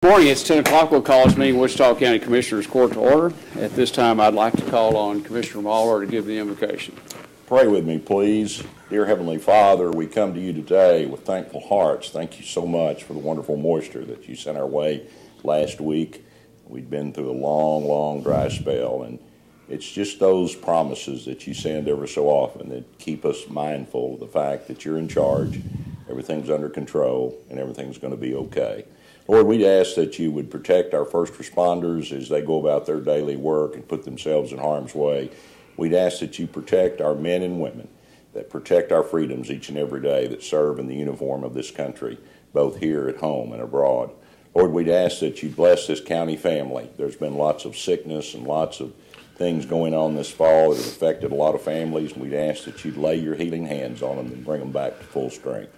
Morning, it's 10 o'clock. We'll call this meeting Wichita County Commissioners Court to order. At this time, I'd like to call on Commissioner Mahler to give the invocation. Pray with me, please. Dear Heavenly Father, we come to you today with thankful hearts. Thank you so much for the wonderful moisture that you sent our way last week. We'd been through a long, long dry spell, and it's just those promises that you send ever so often that keep us mindful of the fact that you're in charge, everything's under control, and everything's going to be okay. Lord, we'd ask that you would protect our first responders as they go about their daily work and put themselves in harm's way. We'd ask that you protect our men and women that protect our freedoms each and every day, that serve in the uniform of this country, both here at home and abroad. Lord, we'd ask that you bless this county family. There's been lots of sickness and lots of things going on this fall that have affected a lot of families, and we'd ask that you'd lay your healing hands on them and bring them back to full strength.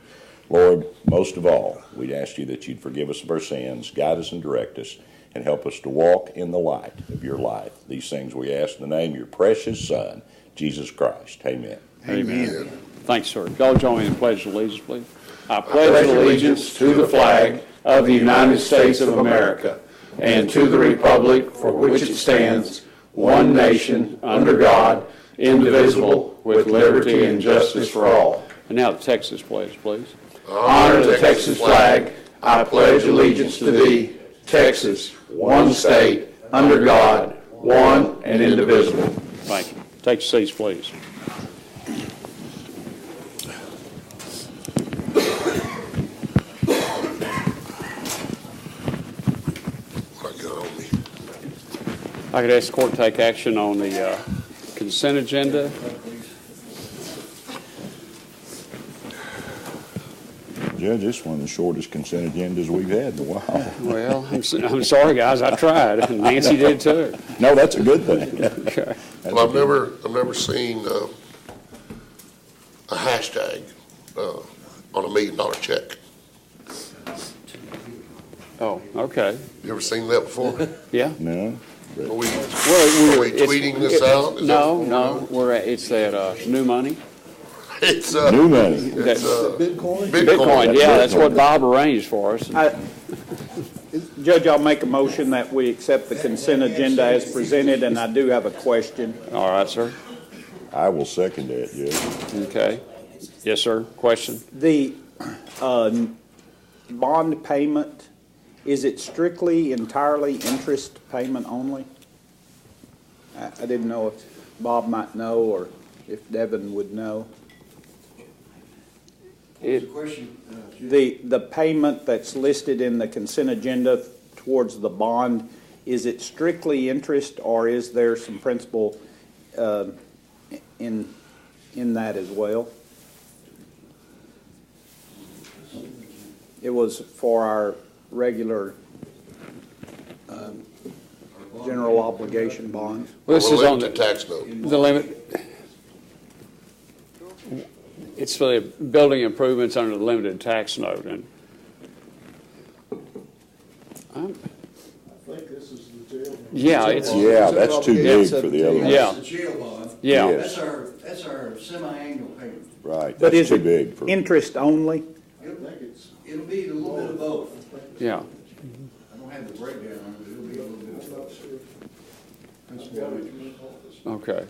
Lord, most of all, we'd ask you that you'd forgive us of our sins, guide us and direct us, and help us to walk in the light of your life. These things we ask in the name of your precious Son, Jesus Christ. Amen. Amen. Thanks, sir. Y'all join me in the Pledge of Allegiance, please. I pledge allegiance to the flag of the United States of America and to the republic for which it stands, one nation, under God, indivisible, with liberty and justice for all. And now the Texas pledge, please. Honor the Texas flag. I pledge allegiance to thee, Texas, one state, under God, one and indivisible. Thank you. Take your seats, please. I could ask the court to take action on the consent agenda. Judge, this is one of the shortest consent agendas we've had in a while. Well, I'm sorry, guys. I tried, and Nancy did too. No, that's a good thing. Okay. Well, I've never seen a hashtag on $1 million check. Oh, okay. You ever seen that before? Yeah. No. Are we It's- tweeting this out? No. It's that new money. It's New money. it's Bitcoin. Yeah, that's what Bob arranged for us. Judge, I'll make a motion that we accept the consent agenda as presented, and I do have a question. All right, sir. I will second that, Judge. Okay. Yes, sir. Question? The bond payment, is it strictly entirely interest payment only? I didn't know if Bob might know or if Devin would know. The payment that's listed in the consent agenda towards the bond, is it strictly interest, or is there some principal in that as well? It was for our regular general obligation bonds. Well, this is on the tax note. The limit. It's for the building improvements under the limited tax note, and I think this is the jail. yeah, it's that's too big for the other one. Yeah. That's the jail bond. yeah. Yes. That's our semi-annual payment. Right. But That's is too it big for. interest only? It'll be a little bit of both. Yeah. I don't have the breakdown on it, but it'll be a little bit of both. Okay.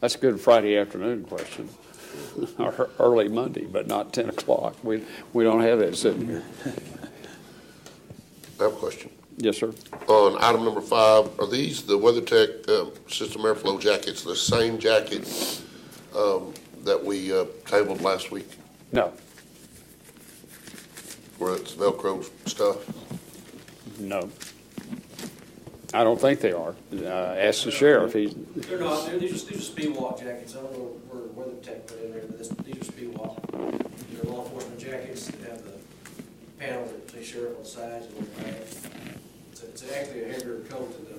That's a good Friday afternoon question. Or early Monday, but not 10 o'clock. We don't have that sitting here. I have a question. Yes, sir. On item number 5, are these the WeatherTech system airflow jackets, the same jacket that we tabled last week, No. where it's Velcro stuff? No. I don't think they are. Ask the sheriff. They're not. These are Speedwalk jackets. I don't know where WeatherTech put in there, but these are Speedwalk. They're law enforcement jackets that have the panel that say sheriff on the sides and on the back. It's actually a heavier coat than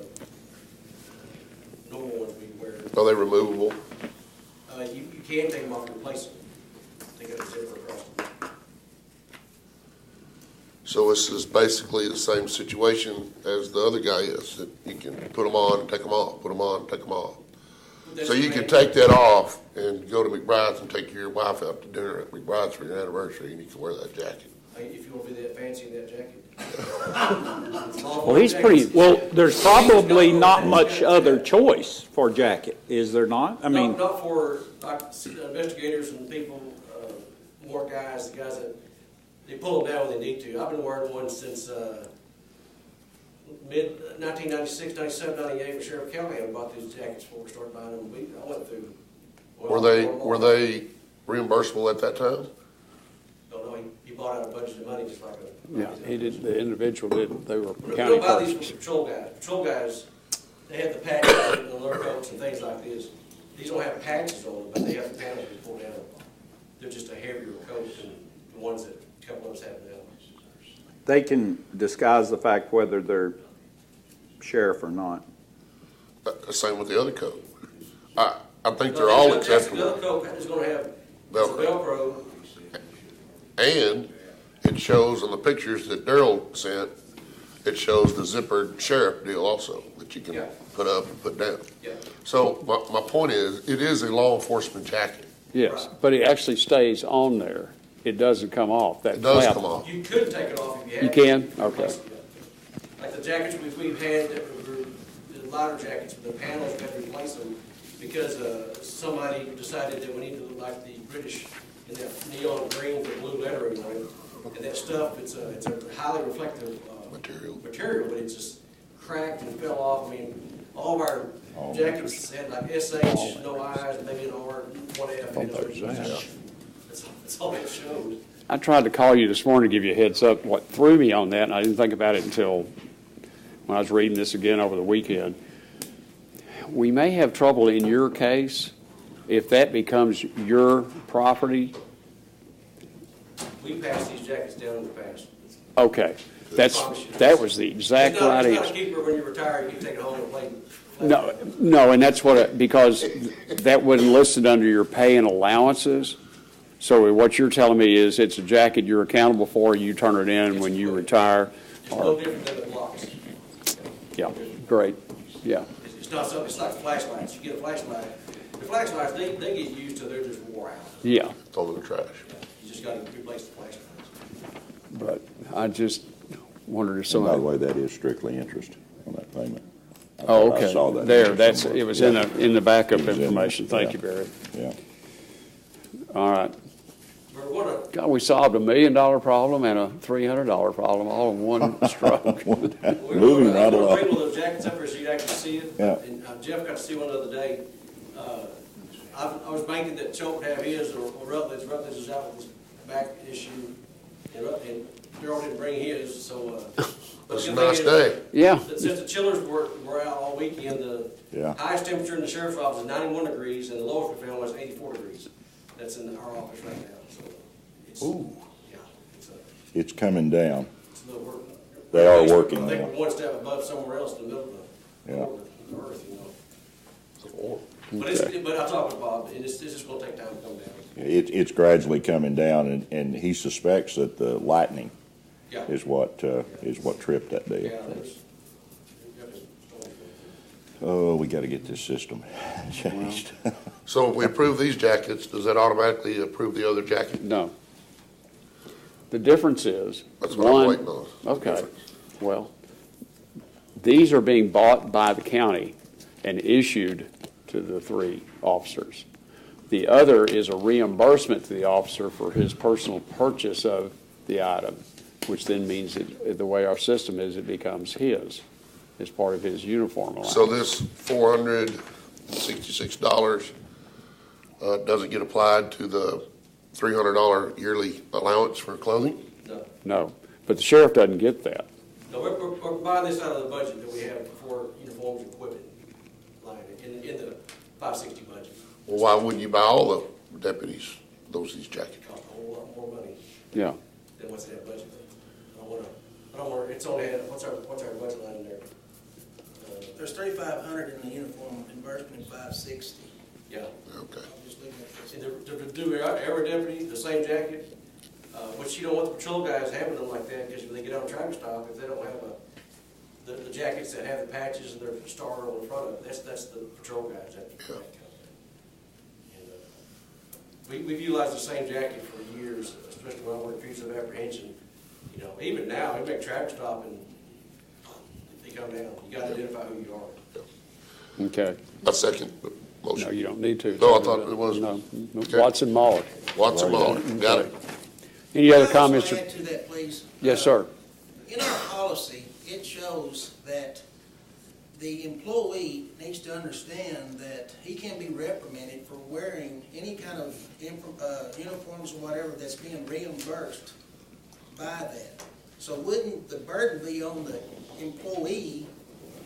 the normal ones we wear. Are they removable? You can take them off and replace them. They got a zipper across them. So this is basically the same situation as the other guy is, that you can put them on and take them off, put them on and take them off. So you can take that off and go to McBride's and take your wife out to dinner at McBride's for your anniversary, and you can wear that jacket. If you want to be that fancy in that jacket. Well, he's pretty, Well, there's probably not much other choice for jacket, is there not? I mean, Not for like investigators and people, more guys, the guys that, they pull them down when they need to. I've been wearing one since mid 1996, 97, 98 with Sheriff Callahan. I bought these jackets before we started buying them. I went through. Were they reimbursable at that time? Don't know, he bought out a budget of money just like a. yeah, he did, the individual did, they were But county don't buy these clerks. from patrol guys. Patrol guys, they have the patches and the lure coats and things like this. These don't have patches on them, but they have the panels that pull down. They're just a heavier coat than the ones that a couple of us have now. they can disguise the fact whether they're sheriff or not. Same with the other code. I think they're all The other acceptable. coat is gonna have Velcro. Velcro. And it shows on the pictures that Daryl sent, it shows the zippered sheriff deal also, that you can Yeah. put up and put down. Yeah. So my point is, it is a law enforcement jacket. Yes, but it actually stays on there. It doesn't come off, that It does flap. come off. You could take it off if you had. You to. can? Okay. Like the jackets we've had, that were the lighter jackets with the panels, we had to replace them because somebody decided that we need to look like the British in that neon green with blue lettering on it. And that stuff, it's a highly reflective material, but it just cracked and fell off. I mean, all of our jackets had like SH, no eyes, maybe an R, one F. Oh, there's that. That's all it showed. I tried to call you this morning to give you a heads up. What threw me on that, and I didn't think about it until when I was reading this again over the weekend. We may have trouble in your case if that becomes your property. We passed these jackets down in the past. Okay, that was the exact right It's not a answer. keeper when you retire, you can take it home and play. No, and that's because that wasn't listed under your pay and allowances. So what you're telling me is it's a jacket you're accountable for, you turn it in when you retire? It's no different than the blocks. Yeah, great, yeah. It's not something, it's like flashlights. You get a flashlight. The flashlights, they get used till they're just wore out. Yeah, It's all in the trash. You just gotta replace the flashlights. but I just wondered if So by the somebody. way, that is strictly interest on that payment. Oh, I saw that. okay, there, it was in the backup It was in information. there, Thank you, yeah. Barry. Yeah. All right. But what a, God, we solved $1 million problem and a $300 problem all in one stroke. Moving right I'm gonna along. bring one of those jackets up here so you can actually see it. Yeah. And Jeff got to see one the other day. I was banking that Choate would have his or Rutledge. Rutledge is out with his back issue. And Daryl didn't bring his, so. But It's the a good nice thing is, day. Yeah, since the chillers were out all weekend, the Yeah. highest temperature in the sheriff's office is 91 degrees, and the lowest we found was 84 degrees. That's in our office right now, so it's, yeah, It's coming down. it's a little work. They are working I think now. we're one step above somewhere else in the middle of Yeah. the earth, you know. But I talked with Bob, and it's just gonna take time to come down. It's gradually coming down, and he suspects that the lightning Yeah. is what tripped that Yeah, deal. there's. Oh, we got to get this system changed. So if we approve these jackets, does that automatically approve the other jacket? no. The difference is, That's what I'm one, waiting on. okay, well, these are being bought by the county and issued to the 3 officers. The other is a reimbursement to the officer for his personal purchase of the item, which then means that the way our system is, it becomes his, as part of his uniform allowance. So this $466 doesn't get applied to the $300 yearly allowance for clothing? No, No, but the sheriff doesn't get that. no, we're buying this out of the budget that we have for uniforms and equipment line in the 560 budget. Well, why wouldn't you buy all the deputies these jackets? It costs a whole lot more money Yeah, than what's in that budget. I don't wanna, it's only, what's our budget line in there? There's 3,500 in the uniform reimbursement and 560. Yeah. Okay. I'm just looking at this. And to do every deputy the same jacket, which you don't want the patrol guys having them like that, because when they get on traffic stop, if they don't have the jackets that have the patches and their star on the front of it, that's the patrol guys. We've utilized the same jacket for years, especially when I worked fugitive apprehension. You know, even now, they make traffic stop and they come down. You gotta identify who you are. Okay. I second the No, motion. you don't need to. No, I thought it was. No. Okay. Watson Maury. Watson Mall, got it. Any other Can I also comments? add to that, please? Yes, sir. In our policy, it shows that the employee needs to understand that he can be reprimanded for wearing any kind of uniforms or whatever that's being reimbursed by that. So wouldn't the burden be on the employee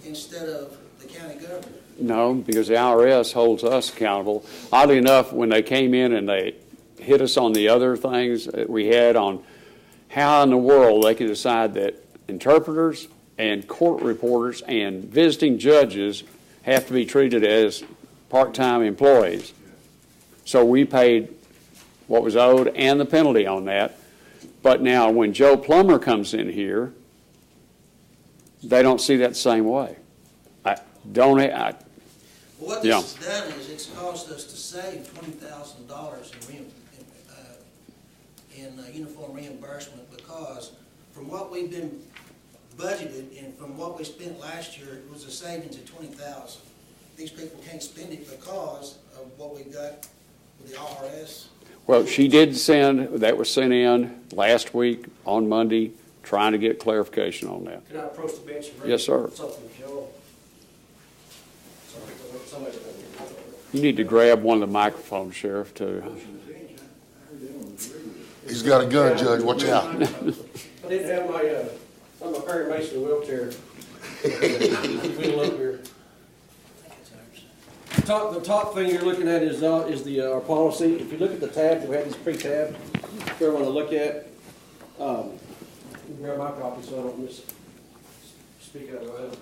instead of the county government? No, because the IRS holds us accountable. Oddly enough, when they came in and they hit us on the other things that we had on how in the world they could decide that interpreters and court reporters and visiting judges have to be treated as part-time employees. So we paid what was owed and the penalty on that. But now when Joe Plummer comes in here, they don't see that the same way. What Yeah. this has done is it's caused us to save $20,000 in uniform reimbursement, because from what we've been budgeted and from what we spent last year, it was a savings of $20,000. These people can't spend it because of what we got with the IRS. Well, she did send, that was sent in last week on Monday, trying to get clarification on that. Can I approach the bench and bring Yes, sir. something to Joe? Somebody. You need to grab one of the microphones, Sheriff, too. He's got a gun, Judge, watch out. I didn't have my Perry Mason wheelchair. Wheel up here. The top thing you're looking at is our policy. If you look at the tabs, we have this pre-tab for everyone to look at. Grab my copy so I don't speak out loud.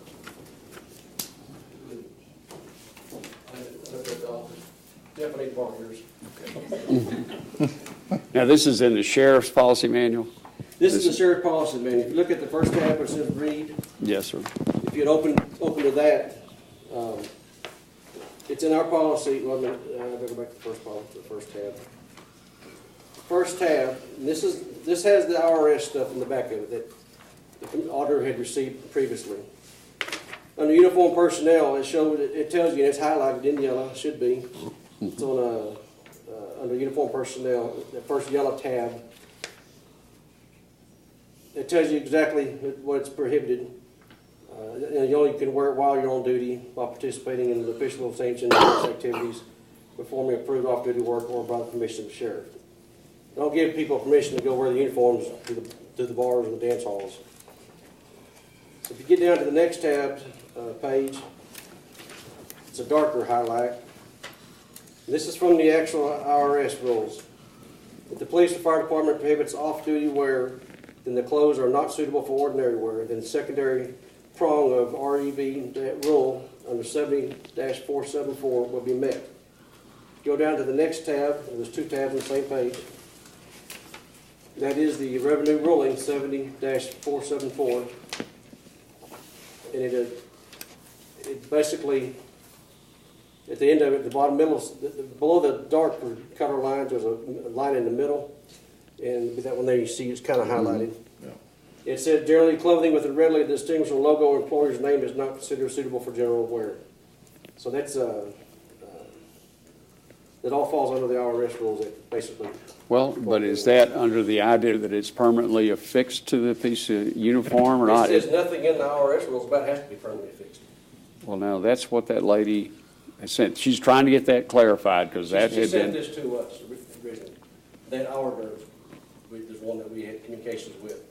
Definitely borrow yours. Now, this is in the sheriff's policy manual? This is the sheriff policy, man. If you look at the first tab, it says read. Yes, sir. If you'd open to that, it's in our policy. Well, I'll go back to the first policy, the first tab. First tab, and this has the IRS stuff in the back of it that the auditor had received previously. Under uniform personnel, it tells you, and it's highlighted in yellow, it should be. It's on under uniform personnel, the first yellow tab. It tells you exactly what it's prohibited. And you only can wear it while you're on duty, while participating in the official sanctioned activities, performing approved off-duty work, or by the permission of the sheriff. Don't give people permission to go wear the uniforms to the bars and the dance halls. So if you get down to the next tab page, it's a darker highlight. This is from the actual IRS rules. If the police or fire department prohibits off-duty wear, then the clothes are not suitable for ordinary wear. Then the secondary prong of REV rule under 70-474 will be met. Go down to the next tab. There's two tabs on the same page. That is the revenue ruling 70-474. And it basically, at the end of it, the bottom middle, below the dark color lines, there's a line in the middle. And that one there you see it's kind of highlighted. It said generally clothing with a readily distinguishable logo or employer's name is not considered suitable for general wear. So that's that all falls under the IRS rules, basically. Well, but is that under the idea that it's permanently affixed to the piece of uniform or not? It says nothing in the IRS rules about it has to be permanently fixed. Well, now, that's what that lady has sent. She's trying to get that clarified, because that She had sent been... this to us originally. Then there's one that we had communications with.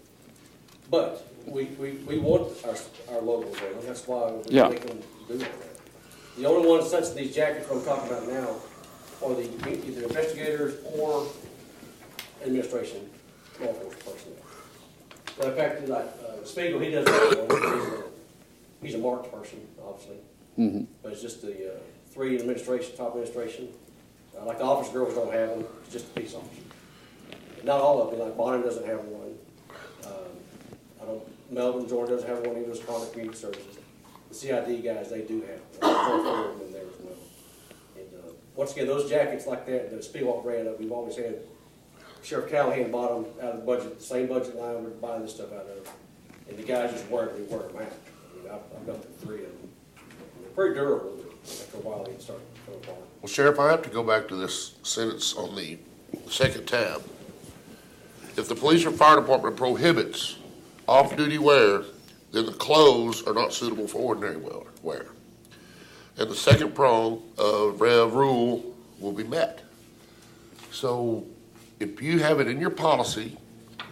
But we want our logos on them. That's why we Yeah. make them do that. The only ones such as these jackets I'm talking about now are the either investigators or administration, law enforcement personnel. But in fact, like Spiegel, he doesn't have one. He's a marked person, obviously. Mm-hmm. But it's just the three administration, top administration. Like the office girls don't have them. It's just the peace officer. Not all of them. Like Bonner doesn't have one. Melvin, Georgia doesn't have one either. It's Conduct Community Services. The CID guys, they do have. There's four of them in there as well. And once again, those jackets like that, the Speedwalk brand, we've always had Sheriff Callahan bought them out of the budget, the same budget line we're buying this stuff out of. And the guys just wear them out. I mean, I've got the 3 of them. They're pretty durable, but after a while they can start to come apart. Well, Sheriff, I have to go back to this sentence on the second tab. If the police or fire department prohibits off-duty wear, then the clothes are not suitable for ordinary wear. And the second prong of Rev rule will be met. So if you have it in your policy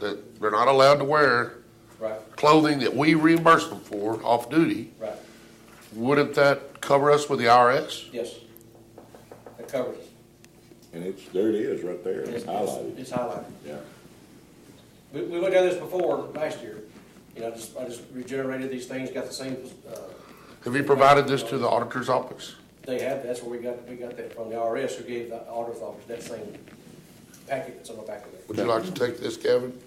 that they're not allowed to wear Right, clothing that we reimburse them for off-duty, right, wouldn't that cover us with the IRS? yes. That covers it. And there it is, right there, it's highlighted. It's highlighted. Yeah. We went down this before, last year. You know, I just regenerated these things, got the same, Have you provided this to the auditor's office? they have, that's where we got that from the IRS, who gave the auditor's office that same packet that's on the back of it. Would you like to take this, Kevin?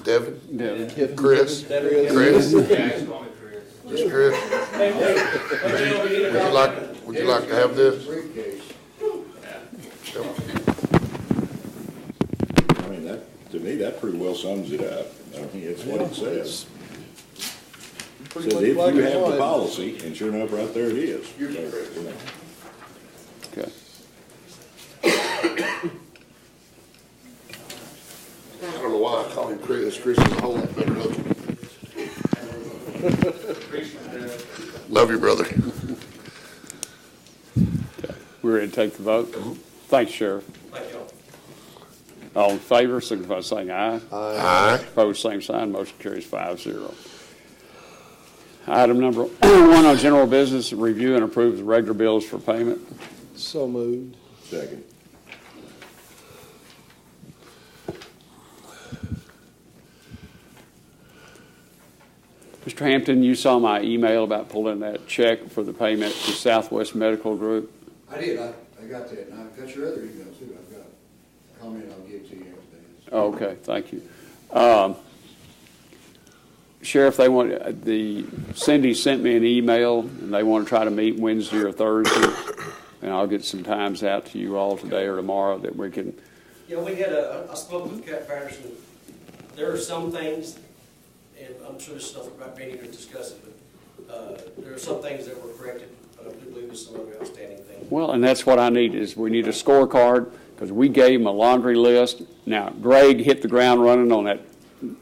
Devin? Devin. Chris? Devin, Chris? Yeah, just call me Chris. Just Chris? Would you like to have this? Briefcase. I mean, to me, that pretty well sums it up. I mean, it's what it says. Says if you have the policy, and sure enough, right there it is. Okay. I don't know why I call him Chris. Chris is a whole lot better, don't you? Love you, brother. We're ready to take the vote. Thanks, Sheriff. Thank y'all. All in favor, signify by saying aye. Aye. Opposed, same sign. Motion carries 5-0. Item number 1 on general business, review and approve the regular bills for payment. So moved. Second. Mr. Hampton, you saw my email about pulling that check for the payment to Southwest Medical Group. I did, I got that, and I've got your other email too, I've got a comment I'll give to you after Okay, thank you. Sheriff, Cindy sent me an email, and they want to try to meet Wednesday or Thursday, and I'll get some times out to you all today or tomorrow that we can. Yeah, I spoke with Cat Patterson. There are some things, and I'm sure this is nothing about being here to discuss it, but there are some things that were corrected, but I do believe there's some other outstanding things. Well, and that's what I need, is we need a scorecard, because we gave them a laundry list. Now, Greg hit the ground running on that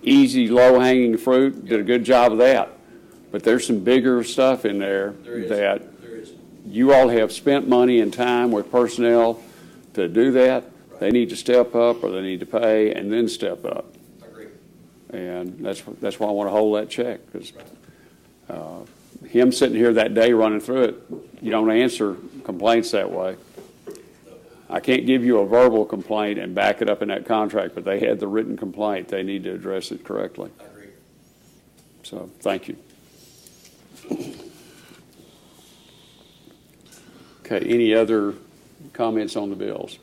easy, low-hanging fruit, did a good job of that. But there's some bigger stuff in there that you all have spent money and time with personnel to do that. They need to step up, or they need to pay and then step up. I agree. And that's why I want to hold that check, because him sitting here that day running through it, you don't answer complaints that way. I can't give you a verbal complaint and back it up in that contract, but they had the written complaint. They need to address it correctly. I agree. So, thank you. Okay, any other comments on the bills?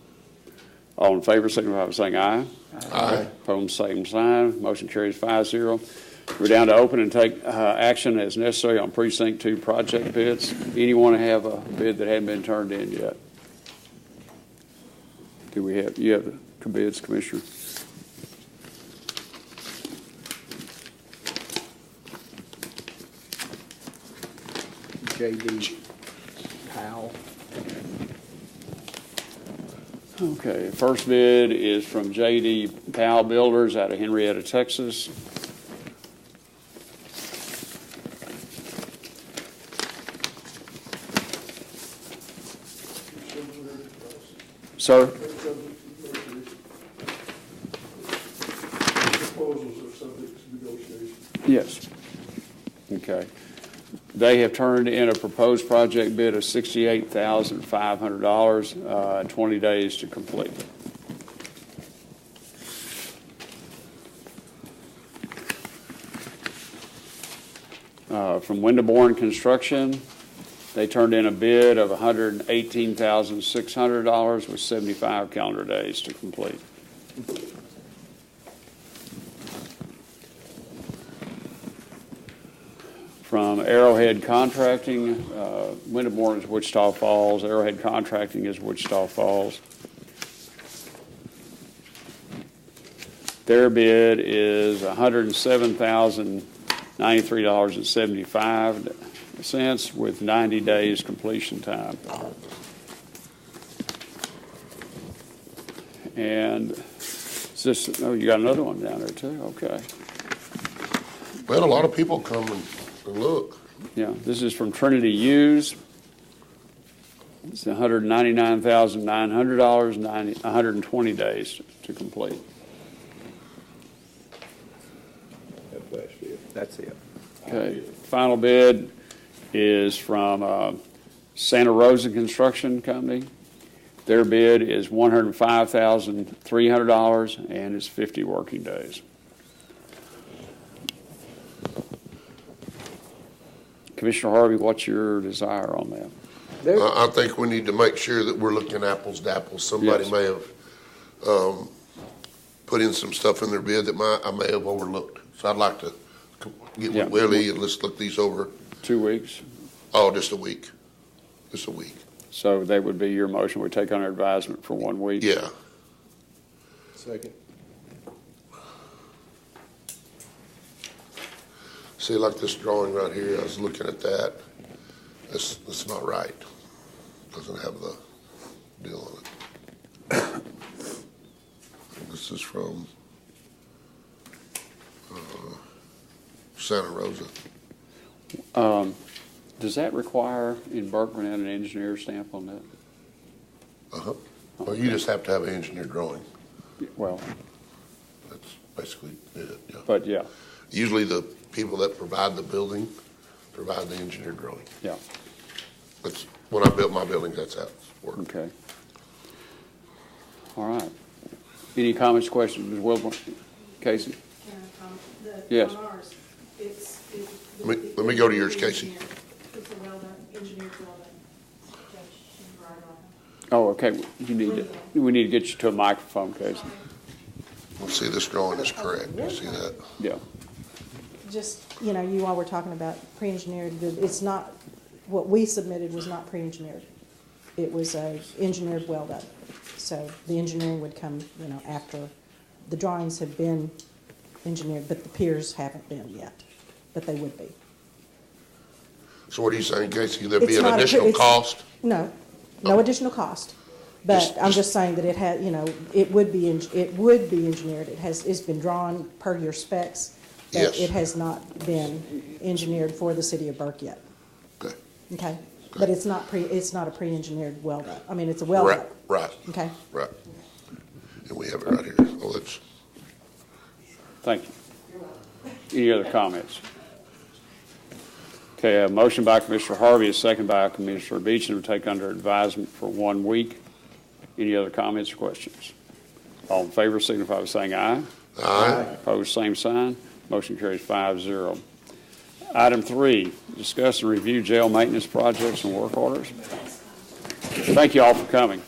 All in favor, signify by saying aye. Aye. Opposed, same sign. Motion carries 5-0. We're down to open and take action as necessary on Precinct 2 project bids. Anyone have a bid that hadn't been turned in yet? You have the bids, Commissioner? J.D. Powell. Okay, first bid is from J.D. Powell Builders out of Henrietta, Texas. Sir? Proposals are subject to negotiation. Yes. Okay. They have turned in a proposed project bid of $68,500, 20 days to complete. From Winterborn Construction, they turned in a bid of $118,600 with 75 calendar days to complete. From Arrowhead Contracting, Winterborn is Wichita Falls. Arrowhead Contracting is Wichita Falls. Their bid is $107,093.75 with 90 days completion time. And is this, oh, you got another one down there too? Okay. Well, a lot of people come and look. Yeah, this is from Trinity Hughes. It's $199,900, 120 days to complete. That's it. Okay, final bid is from Santa Rosa Construction Company. Their bid is $105,300, and it's 50 working days. Commissioner Harvey, what's your desire on that? I think we need to make sure that we're looking apples to apples. Somebody Yes. may have put in some stuff in their bid that I may have overlooked. So I'd like to get Yeah. with Willie and let's look these over. 2 weeks? Oh, just a week. Just a week. So that would be your motion. We take under advisement for 1 week? Yeah. Second. See, like this drawing right here, I was looking at that. That's not right. Doesn't have the deal on it. This is from Santa Rosa. Does that require in Berkman an engineer stamp on that? Uh-huh. Well, you just have to have an engineer drawing. Well, That's basically it, yeah. but yeah, Usually the people that provide the building provide the engineer drawing. yeah, That's, when I built my building, that's how it worked. okay. All right. Any comments, questions, Ms. Wilborn? Casey? Can I comment? Yes. On ours, it's. Let me go to yours, Casey. It's a well done, engineered well done. Judge, right on. Oh, okay, we need to get you to a microphone, Casey. Let's see, this drawing is correct. You see that? Yeah, Just, you all were talking about pre-engineered, it's not, what we submitted was not pre-engineered. It was a engineered well done. So the engineering would come, after the drawings have been engineered, but the piers haven't been yet, but they would be. So what are you saying, Casey? There'd be It's an not a- additional it's- cost? No additional cost. But I'm just saying that it had, it would be engineered. It's been drawn per your specs, but Yes. it has not been engineered for the city of Burke yet. Okay. Okay? But it's not a pre-engineered well done. I mean, it's a well done. Right, Okay? right. And we have it right here. Oh, that's, thank you. Any other comments? Okay, a motion by Commissioner Harvey, a second by Commissioner Beecham to take under advisement for 1 week. Any other comments or questions? All in favor signify by saying aye. aye. Opposed, same sign. Motion carries 5-0. Item 3, discuss and review jail maintenance projects and work orders. Thank you all for coming.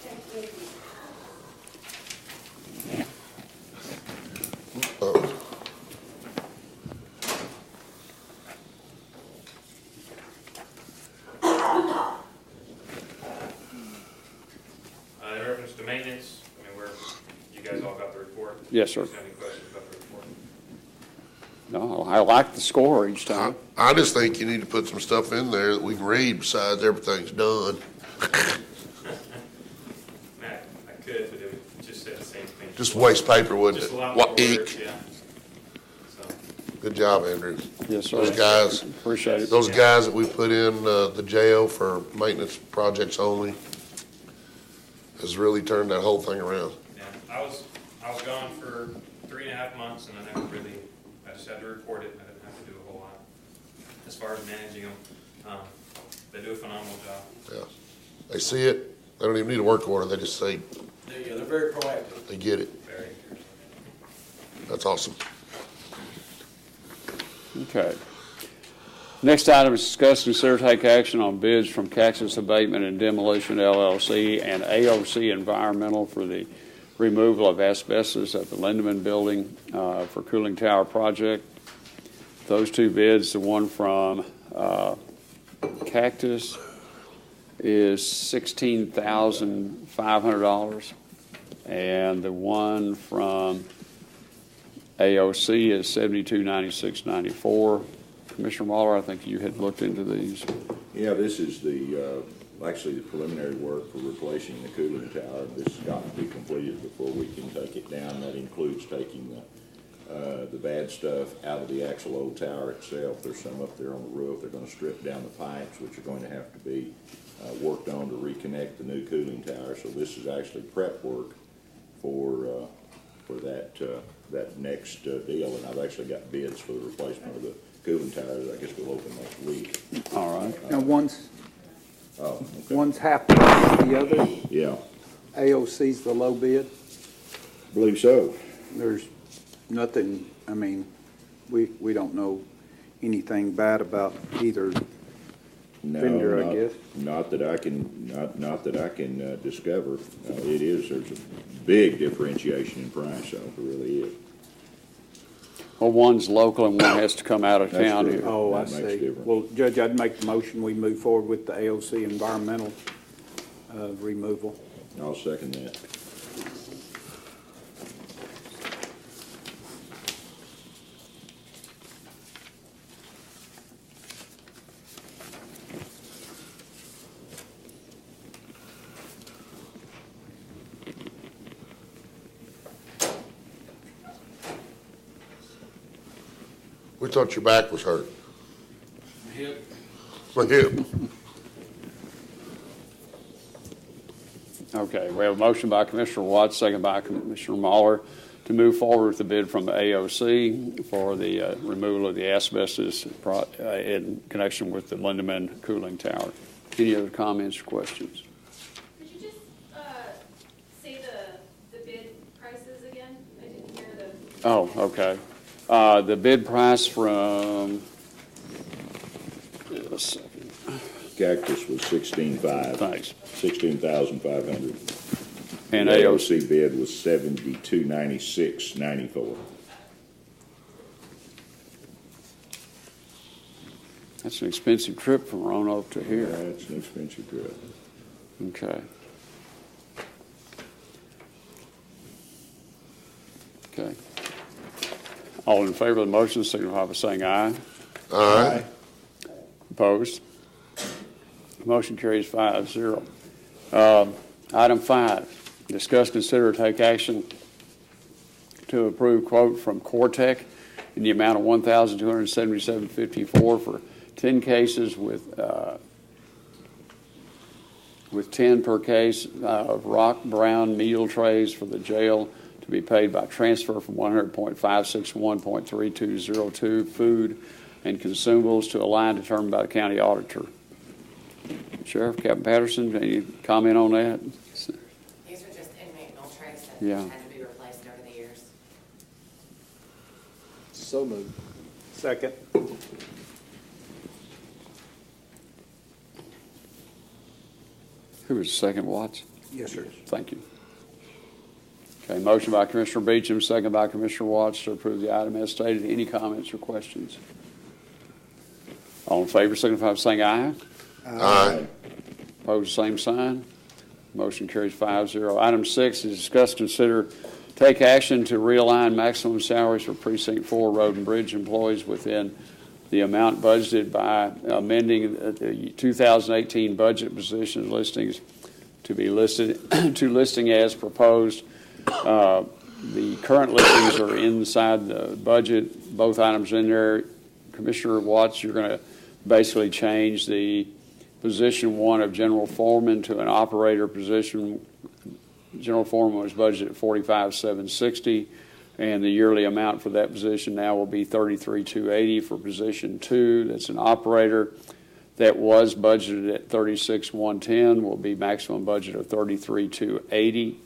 In reference to maintenance, you guys all got the report? Yes, sir. Do you have any questions about the report? No, I like the score each time. I just think you need to put some stuff in there that we can read besides everything's done. Matt, I could, but it would just say the same thing. Just waste paper, wouldn't Just it? a lot more What words, ink? yeah. So, Good job, Andrew. Yes, sir. Those guys, Appreciate it. those guys that we put in the jail for maintenance projects only has really turned that whole thing around. yeah, I was gone for 3.5 months, and I just had to report it. I didn't have to do a whole lot. As far as managing them, they do a phenomenal job. Yeah. They see it, they don't even need a work order, they just say, They're very proactive. they get it. Very. That's awesome. Okay. Next item is discuss, consider, take action on bids from Cactus Abatement and Demolition LLC and AOC Environmental for the removal of asbestos at the Lindemann Building for cooling tower project. Those two bids, the one from Cactus is $16,500, and the one from AOC is 7296.94. Commissioner Waller, I think you had looked into these. Yeah, this is actually the preliminary work for replacing the cooling tower. This has got to be completed before we can take it down. That includes taking the bad stuff out of the actual old tower itself. There's some up there on the roof. They're going to strip down the pipes, which are going to have to be worked on to reconnect the new cooling tower. So this is actually prep work for that next deal. And I've actually got bids for the replacement of the cooling towers. I guess we'll open next week. All right. Now, one's Okay. one's half price the other. Yeah, AOC's the low bid. believe so. There's nothing, I mean, we don't know anything bad about either No, vendor, I guess. Not that I can, not that I can discover. There's a big differentiation in price, so it really is. Well, one's local and one has to come out of That's town true. here. Oh, I That makes see. difference. Well, Judge, I'd make the motion, we move forward with the AOC environmental removal. I'll second that. We thought your back was hurt. Hip. My hip. Okay, we have a motion by Commissioner Watts, second by Commissioner Mahler, to move forward with the bid from the AOC for the removal of the asbestos in connection with the Lindemann cooling tower. Any other comments or questions? Could you just say the bid prices again? I didn't hear the. Oh, okay. The bid price from, a second, Cactus was 16,500. thanks. 16,500. And The AOC, AOC bid was 7296.94. that's an expensive trip from Roanoke to here. That's an expensive trip. Okay. Okay. All in favor of the motion, signify by saying aye. Aye. Opposed? Motion carries 5-0. Item 5, discuss, consider, take action to approve quote from Cortec in the amount of $1,277.54 for 10 cases with 10 per case of rock brown meal trays for the jail to be paid by transfer from 100.561.3202 food and consumables to a line determined by the county auditor. Sheriff, Captain Patterson, any comment on that? These are just inmate meal trays that Yeah. had to be replaced over the years. So moved. Second. Who was second, Watts? Yes, sir. Thank you. Okay, motion by Commissioner Beecham, second by Commissioner Watts to approve the item as stated. Any comments or questions? All in favor, signify by saying aye. Aye. Opposed, same sign. Motion carries 5-0. Item 6 is discuss, consider, take action to realign maximum salaries for Precinct 4 Road and Bridge employees within the amount budgeted by amending the 2018 budget position listings to be listed to listing as proposed. The current listings are inside the budget. Both items in there. Commissioner Watts, you're going to basically change the position 1 of general foreman to an operator position. General foreman was budgeted at $45,760, and the yearly amount for that position now will be $33,280 for position 2. That's an operator. That was budgeted at $36,110. Will be maximum budget of $33,280.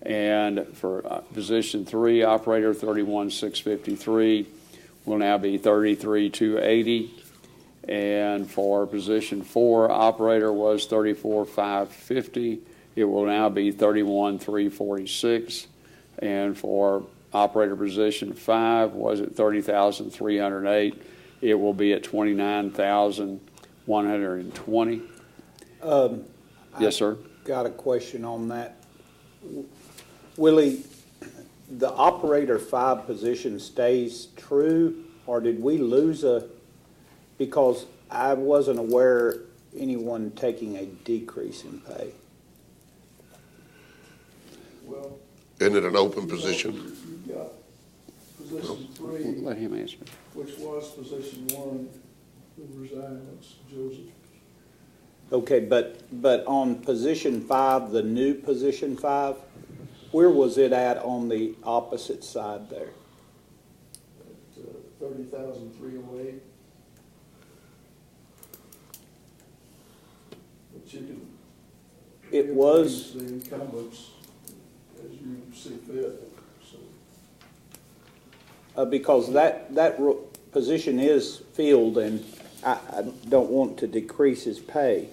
And for position 3, operator, $31,653 will now be $33,280. And for position 4, operator was $34,550. It will now be $31,346. And for operator position 5 was at $30,308. It will be at $29,120. Yes, sir. Got a question on that. Willie, the operator 5 position stays true, or did we lose because I wasn't aware anyone taking a decrease in pay. Well, Isn't it an open position? you've got position 3, Let him answer. which was position 1, who resigned, that's Joseph. Okay, but on position 5, the new position 5, where was it at on the opposite side there? At 30,308. But you can. It was, The incumbents as you see fit, so. because that position is filled, and I don't want to decrease his pay.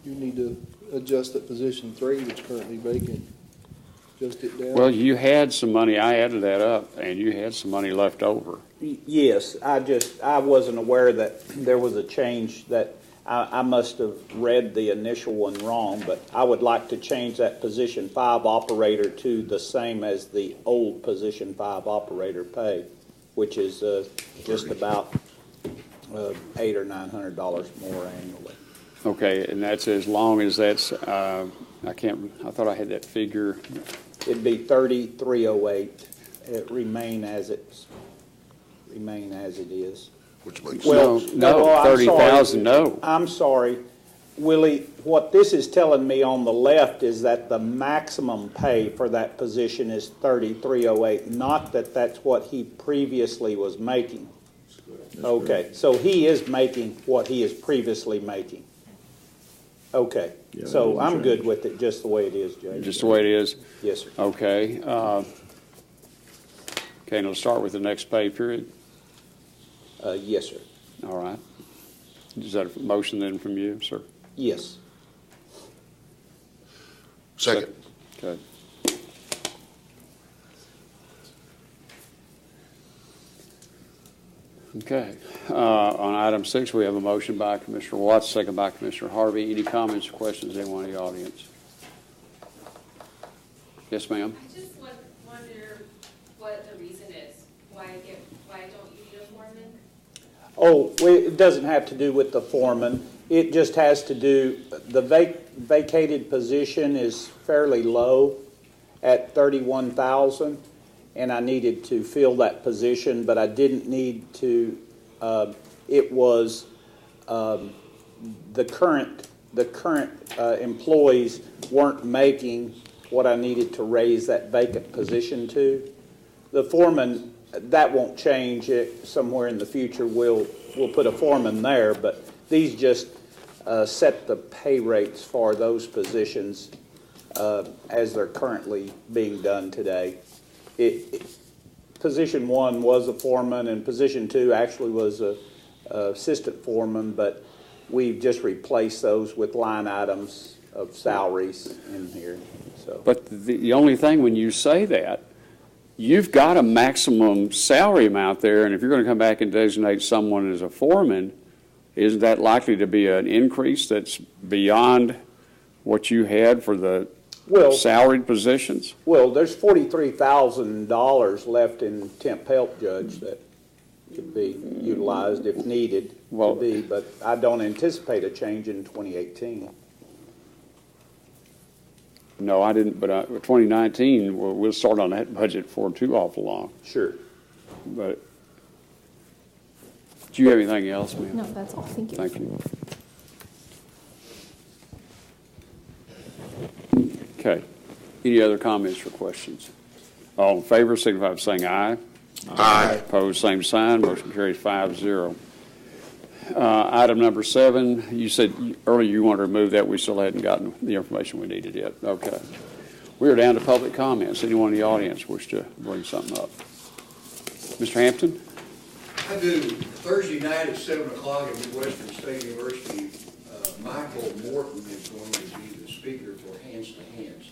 You need to adjust that position 3 that's currently vacant. Adjust it down. Well, you had some money, I added that up, and you had some money left over. Yes, I wasn't aware that there was a change, that I must have read the initial one wrong, but I would like to change that position 5 operator to the same as the old position 5 operator pay, which is just about $800 or $900 more annually. Okay, and that's as long as that's, I thought I had that figure. It'd be 3,308. It remain as it is. Which makes Well, sense. No, I'm 30,000, no. I'm sorry, Willie, what this is telling me on the left is that the maximum pay for that position is 3,308, not that that's what he previously was making. Okay, so he is making what he is previously making. Okay, Yeah, so that I'm doesn't good change. with it just the way it is, Jay. Just the way it is? Yes, sir. Okay. Okay, and we'll start with the next pay period. Yes, sir. All right. Is that a motion then from you, sir? Yes. Second. Okay. Okay. On item 6, we have a motion by Commissioner Watts, second by Commissioner Harvey. Any comments or questions, anyone in the audience? Yes, ma'am. I just wonder what the reason is. Why don't you need a foreman? Oh, well, it doesn't have to do with the foreman. It just has to do, the vacated position is fairly low at 31,000, and I needed to fill that position, but I didn't need to, it was the current employees weren't making what I needed to raise that vacant position to. The foreman, that won't change. It somewhere in the future we'll put a foreman there, but these just set the pay rates for those positions as they're currently being done today. Position 1 was a foreman, and position 2 actually was a assistant foreman, but we've just replaced those with line items of salaries in here. So. But the only thing when you say that, you've got a maximum salary amount there, and if you're going to come back and designate someone as a foreman, isn't that likely to be an increase that's beyond what you had for the salaried positions? Well, there's $43,000 left in temp help, Judge, that could be utilized if needed to be, but I don't anticipate a change in 2018. No, I didn't, but 2019, we'll start on that budget for too awful long. Sure. But do you have anything else, ma'am? No, that's all. Thank you. Thank you. Okay. Any other comments or questions? All in favor, signify by saying aye. Aye. Opposed, same sign. Motion carries 5-0. Item number 7, you said earlier you wanted to remove that. We still hadn't gotten the information we needed yet. Okay. We are down to public comments. Anyone in the audience wish to bring something up? Mr. Hampton? I do. Thursday night at 7 o'clock at Midwestern State University, Michael Morton is going to be the speaker for Hands to Hands.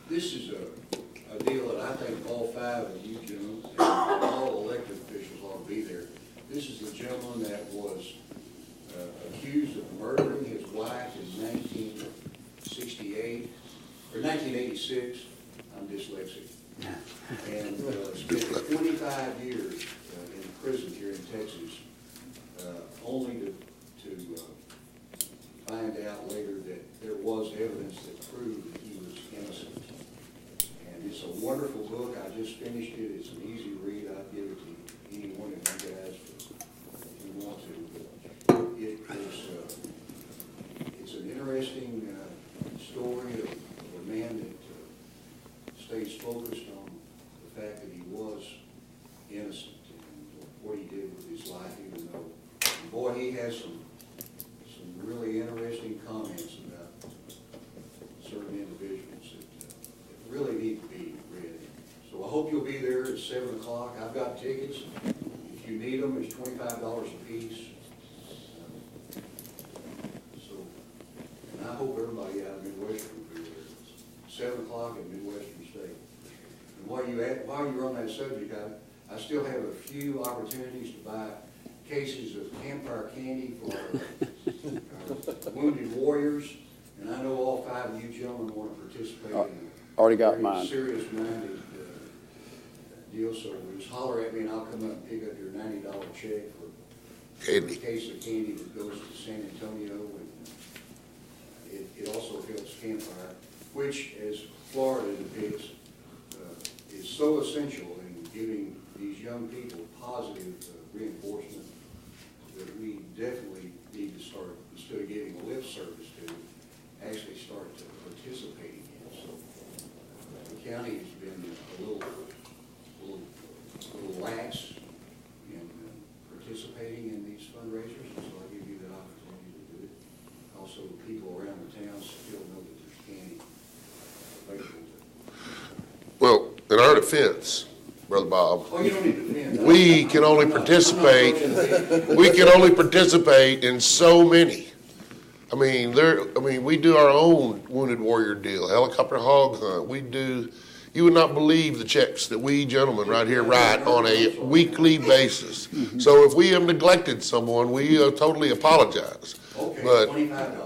This is a deal that I think all 5 of you gentlemen and all elected officials ought to be there. This is the gentleman that was accused of murdering his wife in 1968 or 1986. prison here in Texas, only to find out later that there was evidence that proved that he was innocent. And it's a wonderful book. I just finished it. It's an easy read. I'd give it to any one of you guys if you want to. It's an interesting story of a man that stays focused on the fact that he was innocent and what he did with his life, even though, boy, he has some really interesting comments about certain individuals that really need to be read. So I hope you'll be there at 7 o'clock. I've got tickets. If you need them, it's $25 a piece. And I hope everybody out of Midwestern will be there. It's 7 o'clock at Midwestern State. And while you're on that subject, I still have a few opportunities to buy cases of campfire candy for our wounded warriors. And I know all 5 of you gentlemen want to participate in Already got very mine. serious-minded deal. So just holler at me and I'll come up and pick up your $90 check for a case of candy that goes to San Antonio. And it also helps campfire, which, as Florida depicts, is so essential in giving these young people positive reinforcement that we definitely need to start, instead of giving lip service to, actually start participating in. So the county has been a little lax in participating in these fundraisers, and so I give you that opportunity to do it. Also, people around the town still know that there's candy available. Well, in our defense, Brother Bob, Oh, you don't need to defend. we can only participate in so many. I mean, we do our own Wounded Warrior deal, helicopter hog hunt. You would not believe the checks that we gentlemen right here write on a weekly basis. So if we have neglected someone, we totally apologize. Okay, But $25.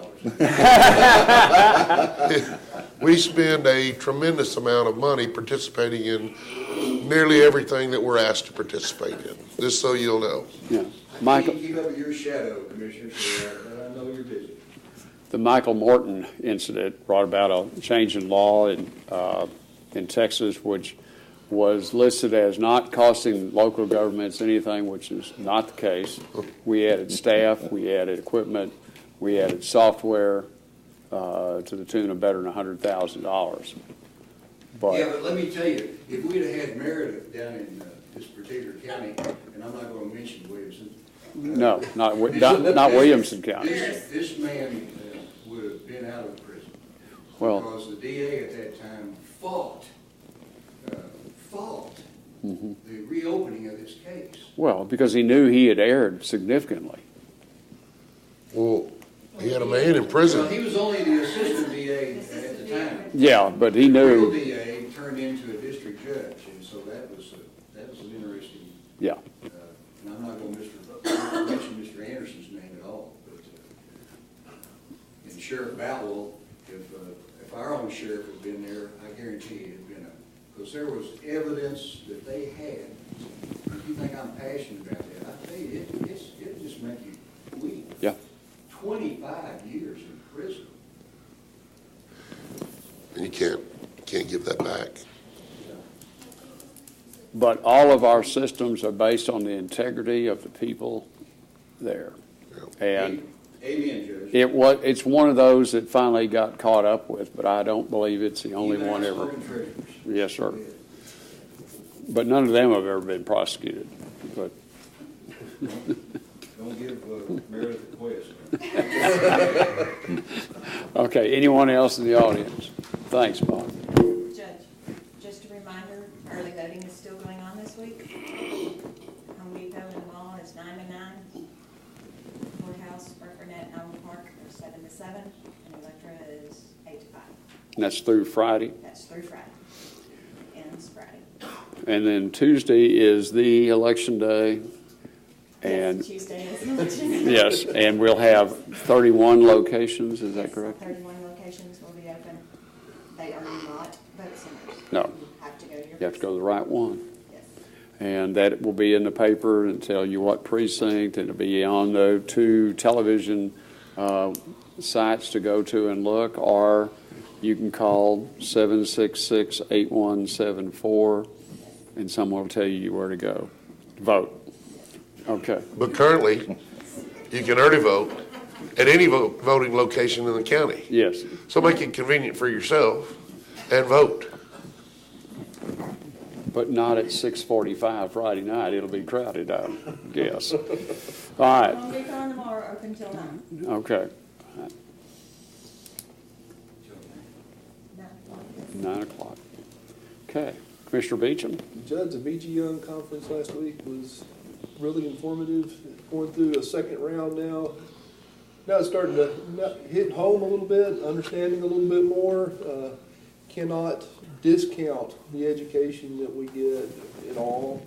we spend a tremendous amount of money participating in nearly everything that we're asked to participate in, just so you'll know. Yeah. Michael, Keep up with your shadow, Commissioner, so I know you're busy. the Michael Morton incident brought about a change in law in Texas, which was listed as not costing local governments anything, which is not the case. We added staff, we added equipment, we added software to the tune of better than $100,000. Yeah, but let me tell you, if we'd have had Meredith down in this particular county, and I'm not going to mention Williamson. No, not Williamson County. This man would have been out of prison. Well, because the DA at that time fought the reopening of this case. well, because he knew he had erred significantly. Well, he had a man in prison. Well, he was only the assistant DA at the time. Yeah, but he The real knew. DA turned into a district judge, and so that was an interesting. Yeah. And I'm not going to mention Mr. Anderson's name at all, but and Sheriff Bowell, if our own sheriff had been there, I guarantee it had been because there was evidence that they had. If you think I'm passionate about that, I tell you, it just make you weep. Yeah. 25 years in prison. And you can't give that back. But all of our systems are based on the integrity of the people there. And Amen, Judge. it's one of those that finally got caught up with, but I don't believe it's the only one ever. Yes, sir. But none of them have ever been prosecuted. But Don't give Meredith a quest. okay, anyone else in the audience? Thanks, Bob. Judge, just a reminder, early voting is still going on this week. Home Depot and the mall is 9 to 9. Courthouse, Burkernett, and Allen Park are 7 to 7. And Electra is 8 to 5. And that's through Friday. That's through Friday. Ends Friday. And then Tuesday is the election day. And Yes, Tuesday is election. yes, and we'll have 31 locations, is that Yes, correct? 31 locations will be open. They are not vote centers. No. You have to go to your You have to go to the right one. Yes. And that will be in the paper and tell you what precinct, and it'll be on the 2 television sites to go to and look, or you can call 766-8174, and someone will tell you where to go. Vote. Okay. But currently, you can early vote at any voting location in the county. Yes. So make it convenient for yourself and vote. But not at 6:45 Friday night. It'll be crowded, I guess. All right. Won't be on tomorrow, open till 9. Okay. 9 o'clock. 9 o'clock. Okay. Commissioner Beecham. Judge, the VG Young conference last week was really informative. Going through a second round now. Now it's starting to hit home a little bit, understanding a little bit more. Cannot discount the education that we get at all.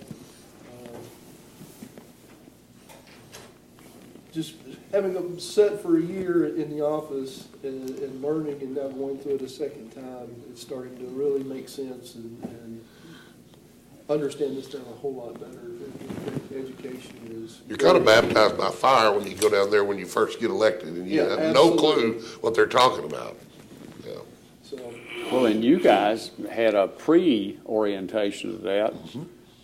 Just having them set for a year in the office and learning and now going through it a second time, it's starting to really make sense and understand this thing a whole lot better. Education is... You're kind of baptized by fire when you go down there when you first get elected, and you have no clue what they're talking about. Yeah. So... Well, and you guys had a pre-orientation of that,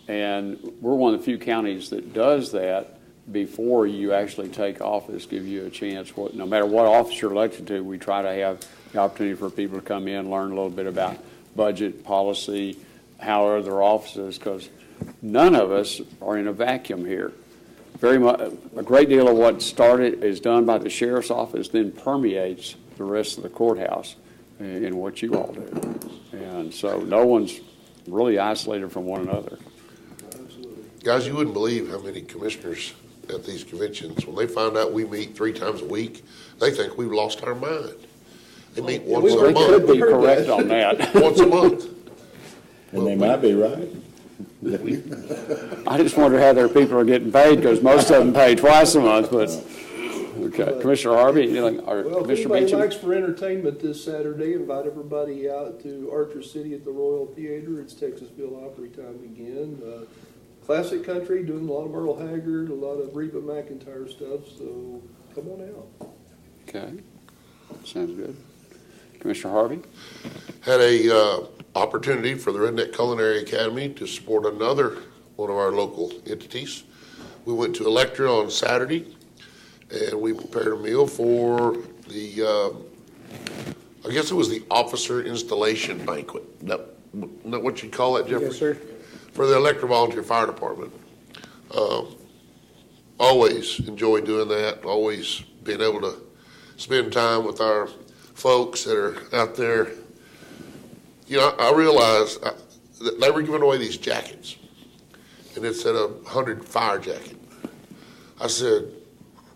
and we're one of the few counties that does that before you actually take office, give you a chance. No matter what office you're elected to, we try to have the opportunity for people to come in, learn a little bit about budget, policy, how are their offices, because none of us are in a vacuum here. Very much, a great deal of what started is done by the sheriff's office, then permeates the rest of the courthouse in what you all do. And so no one's really isolated from one another. Absolutely. Guys, you wouldn't believe how many commissioners at these conventions, when they find out we meet 3 times a week, they think we've lost our mind. They meet once a They month. could be correct on that. Once a month. And they might be right. I just wonder how their people are getting paid, because most of them pay twice a month, but, okay. Commissioner Harvey, or Well, if Commissioner anybody Beecham? likes for entertainment this Saturday, invite everybody out to Archer City at the Royal Theater. It's Texasville Opry time again. Classic country, doing a lot of Merle Haggard, a lot of Reba McEntire stuff, so come on out. Okay, sounds good. Commissioner Harvey? Had a opportunity for the Redneck Culinary Academy to support another one of our local entities. We went to Electra on Saturday, and we prepared a meal for the, I guess it was the officer installation banquet. Isn't that what you call that, Jeffrey? Yes, sir. For the Electra Volunteer Fire Department. Always enjoy doing that, always being able to spend time with our folks that are out there. You know, I realized that they were giving away these jackets, and it said 100 fire jacket. I said,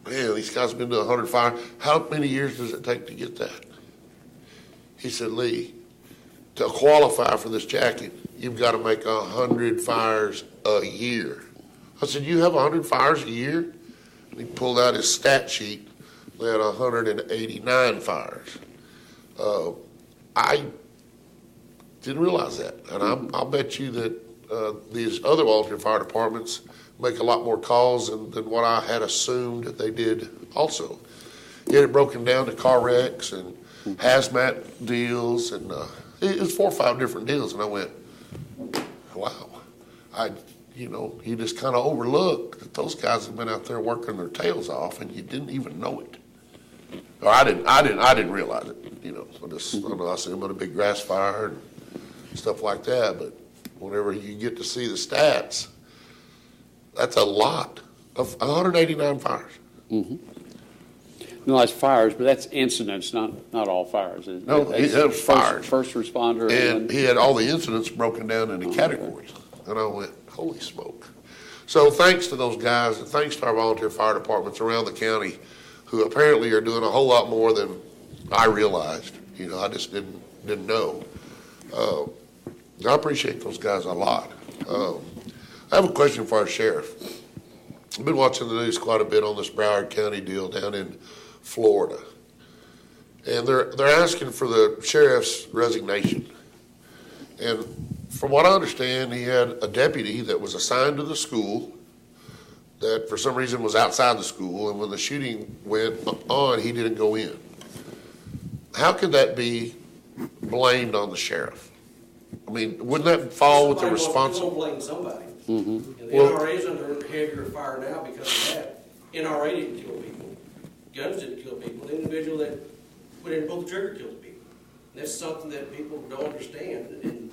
man, these guys have been to 100 fire. How many years does it take to get that? He said, Lee, to qualify for this jacket, you've got to make 100 fires a year. I said, you have 100 fires a year? And he pulled out his stat sheet. They had 189 fires. I didn't realize that. And I'll bet you that these other volunteer fire departments make a lot more calls than what I had assumed that they did also. He had it broken down to car wrecks and hazmat deals, and it was 4 or 5 different deals, and I went, wow. You just kind of overlooked that those guys have been out there working their tails off, and you didn't even know it. Or I didn't realize it. I assumed about a big grass fire and stuff like that, but whenever you get to see the stats, that's a lot of 189 fires. Mm-hmm. No, that's fires, but that's incidents, not all fires. No, it was fires. First responder. And he had all the incidents broken down into categories. And I went, holy smoke. So thanks to those guys, and thanks to our volunteer fire departments around the county, who apparently are doing a whole lot more than I realized. I just didn't know. I appreciate those guys a lot. I have a question for our sheriff. I've been watching the news quite a bit on this Broward County deal down in Florida. And they're asking for the sheriff's resignation. And From what I understand, he had a deputy that was assigned to the school that for some reason was outside the school, and when the shooting went on, he didn't go in. How could that be blamed on the sheriff? I mean, wouldn't that fall with the responsibility? Somebody blame somebody. Mm-hmm. And the NRA is under heavier fire now because of that. NRA didn't kill people. Guns didn't kill people. The individual that put in both the trigger killed people. And that's something that people don't understand. And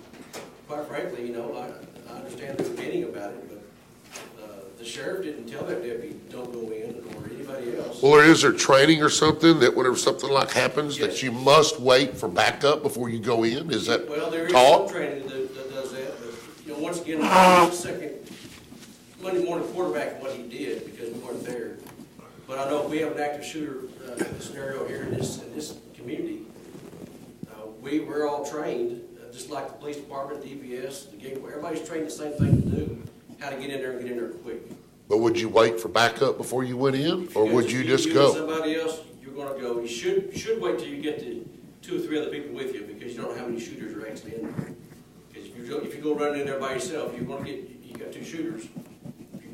quite frankly, you know, I understand the beginning about it, but the sheriff didn't tell that deputy don't go in or anybody else. Well, is there training or something that whenever something like happens, that you must wait for backup before you go in? Is that Well, there is taught? some training that does that, but, you know, once again, I'm the second Monday morning quarterback of what he did because we weren't there. But I know if we have an active shooter scenario here in this community, we're all trained, just like the police department, DPS, the gateway, everybody's trained the same thing to do, how to get in there and get in there quick. But would you wait for backup before you went in, or would you just You go? and somebody else, you're gonna go. You should wait till you get to 2 or 3 other people with you because you don't know how many shooters are actually in there. Because if you go running in there by yourself, you got 2 shooters,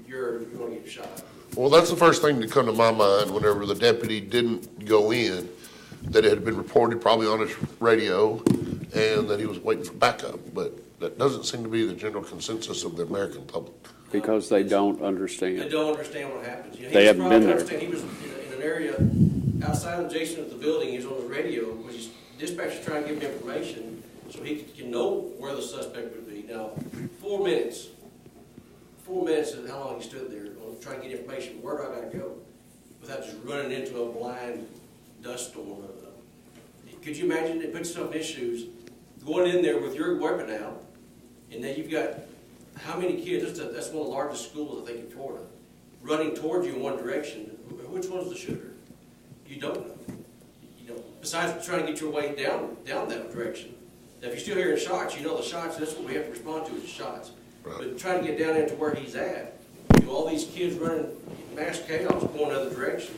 you're gonna get shot. Well, that's the first thing to come to my mind whenever the deputy didn't go in, that it had been reported probably on his radio and that he was waiting for backup. But that doesn't seem to be the general consensus of the American public. Because they don't understand. They don't understand what happens. You know, They haven't been there. He was in an area outside adjacent of the building. He was on his radio, which is dispatcher trying to give him information so he can know where the suspect would be. Now, 4 minutes is how long he stood there trying to get information. Where do I got to go? Without just running into a blind dust storm. Could you imagine it puts yourself in his shoes, going in there with your weapon out, and then you've got how many kids, that's one of the largest schools, I think, in Florida, running towards you in one direction. Which one's the shooter? You don't know. You know, besides trying to get your way down that direction. Now, if you're still hearing shots, you know the shots, that's what we have to respond to is the shots. Right. But trying to get down into where he's at, you know, all these kids running mass chaos going the other direction.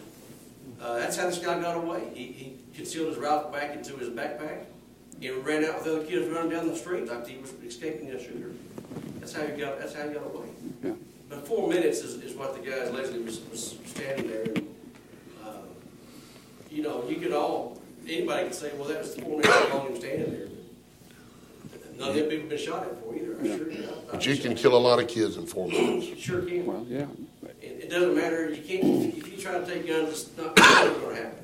That's how this guy got away. He concealed his rifle back into his backpack and ran out with other kids running down the street like he was escaping a shooter. That's how he got away. Yeah. But 4 minutes is what the guy allegedly was standing there. And, you know, anybody could say, well, that was 4 minutes how long he was standing there. But none of them people have been shot at for either. Yeah. But you can kill a lot of kids in 4 minutes. You sure can. Well, yeah. It doesn't matter. You can't. If you try to take guns, it's not going to happen.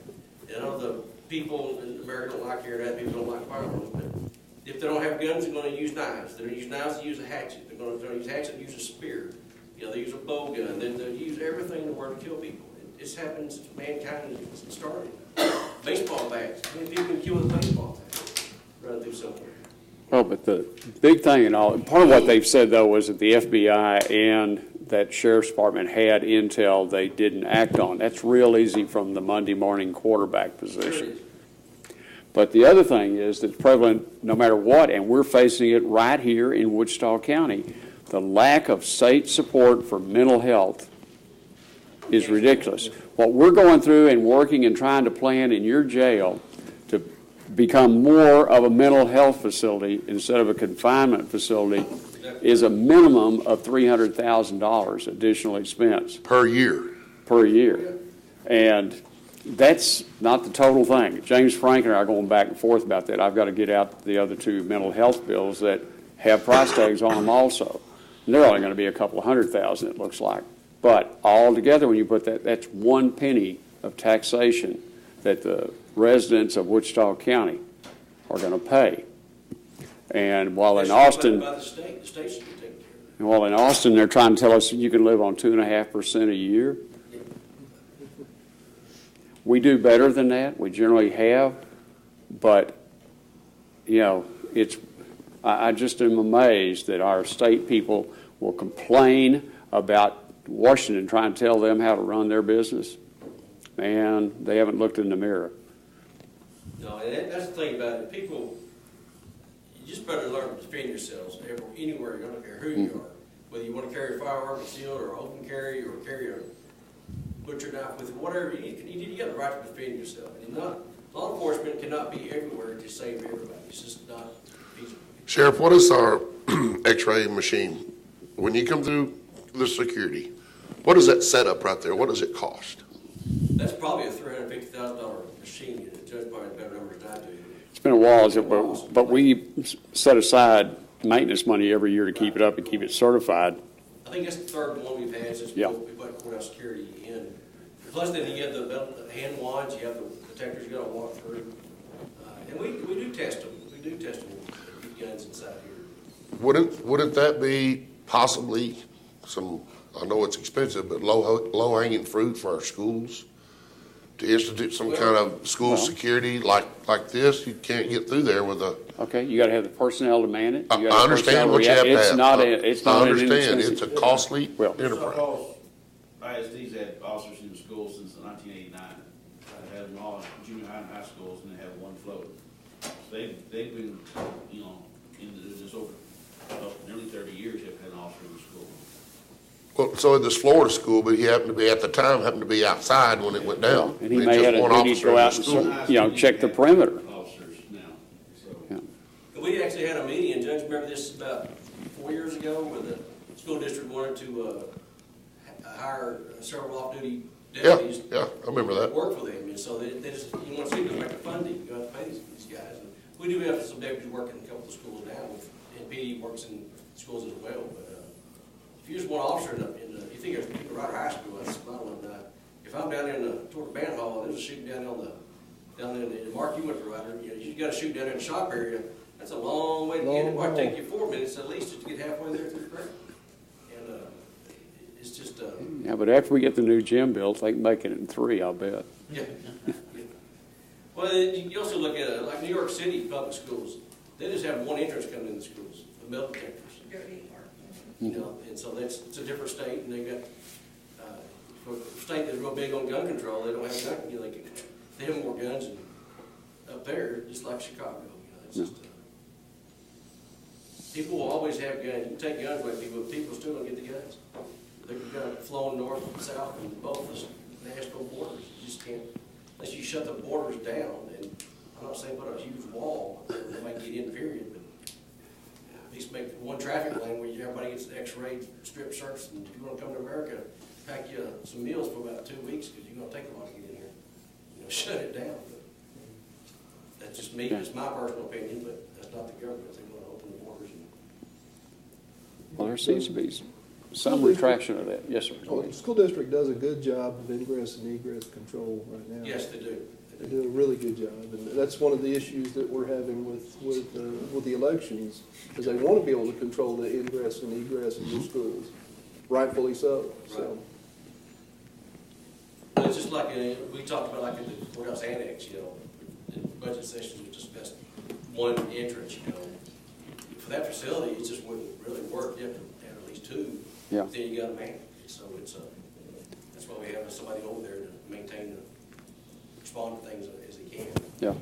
You know, the people in America don't like hearing that. People don't like firearms. But if they don't have guns, they're going to use knives. They're going to use knives. They use a hatchet. They're going to use a hatchet. Use a spear. You know, they use a bow gun. They'll use everything in the world to kill people. It's happened since mankind started. Baseball bats. How many people can kill with a baseball bat? Run through somewhere. Oh, but the big thing and all, part of what they've said, though, was that the FBI and that Sheriff's Department had intel they didn't act on. That's real easy from the Monday morning quarterback position. But the other thing is that's prevalent no matter what, and we're facing it right here in Wichita County. The lack of state support for mental health is ridiculous. What we're going through and working and trying to plan in your jail to become more of a mental health facility instead of a confinement facility is a minimum of $300,000 additional expense. Per year. Per year. And that's not the total thing. James Frank and I are going back and forth about that. I've got to get out the other 2 mental health bills that have price tags on them also. And they're only going to be a couple of $100,000, it looks like. But all together, when you put that, that's 1 penny of taxation that the residents of Wichita County are going to pay. And while in Austin, By the state should be taking care of it. while in Austin they're trying to tell us you can live on 2.5% a year. We do better than that. We generally have, but you know, I just am amazed that our state people will complain about Washington trying to tell them how to run their business, and they haven't looked in the mirror. No, and that's the thing about it. People, you just better learn to defend yourselves anywhere. You don't care who you are, whether you want to carry a firearm concealed or open carry or carry a butcher knife with whatever you got the right to defend yourself. And law enforcement cannot be everywhere to save everybody. It's just not feasible. Sheriff, what is our x-ray machine, when you come through the security, what is that setup right there? What does it cost? That's probably a $350,000 machine, and Judge probably better numbers than I do. It's been a while, but we set aside maintenance money every year to keep it up and keep it certified. I think that's the third one we've had since we put courthouse security in. Plus then you have the hand wands, you have the detectors you gotta walk through. And we do test them. We do test them with guns inside here. Wouldn't that be possibly some, I know it's expensive, but low-hanging fruit for our schools? To institute some kind of school security like this? You can't get through there with a... Okay, you gotta have the personnel to man it. I understand what you have to have. It's not an inexpensive. It's a costly enterprise. ISD's had officers in the school since 1989. Had them all in junior high and high schools, and they have one float. They've been, in this over nearly 30 years, have had an officer in the school. Well, so in this Florida school, but he happened to be, at the time, happened to be outside when it went down. And he may have a duty to go out and, check the perimeter. Officers now, so. Yeah. We actually had a meeting, and Judge, remember this about 4 years ago, where the school district wanted to hire several off-duty deputies. Yeah, I remember that. Work for them, and so they just, you want to see, goes back to funding, you have to pay these guys. And we do have some deputies working in a couple of schools now, and PD works in schools as well, but if you just want an officer you think of Ryder High School, that's about one. If I'm down there toward the band hall, there's a shooting down there in the Mark, you went to Ryder, you got to shoot down there in the shop area. That's a long way to get it. It might take you 4 minutes at least just to get halfway there through the crowd. And it's just. Yeah, but after we get the new gym built, they can make it in 3, I'll bet. Yeah. Well, you also look at like New York City public schools. They just have one entrance coming in the schools, the metal detectors. And so it's a different state, and they've got a state that's real big on gun control. They don't have gun, they have more guns up there, just like Chicago. It's just, people will always have guns. You can take guns away, people still don't get the guns. They've got it flowing north and south and both the national borders. You just can't, unless you shut the borders down. And I'm not saying put a huge wall that might get in, period, but at least make one traffic lane where everybody gets x-rayed, strip searched, and if you want to come to America, pack you some meals for about 2 weeks because you're going to take a lot to get in here. Shut it down. But that's just me, it's my personal opinion, but that's not the government. They want to open the borders. Well, there seems to be some retraction of that. Yes, sir. Well, the school district does a good job of ingress and egress control right now. Yes, they do. They do a really good job, and that's one of the issues that we're having with the elections, is they want to be able to control the ingress and egress of the schools, rightfully so. So. But it's just like we talked about, like in the courthouse annex, in budget sessions, we discussed one entrance. For that facility, it just wouldn't really work. You have to have at least 2. Yeah. Then you got to manage it. So it's that's why we have somebody over there to maintain respond to things as they can. Yeah.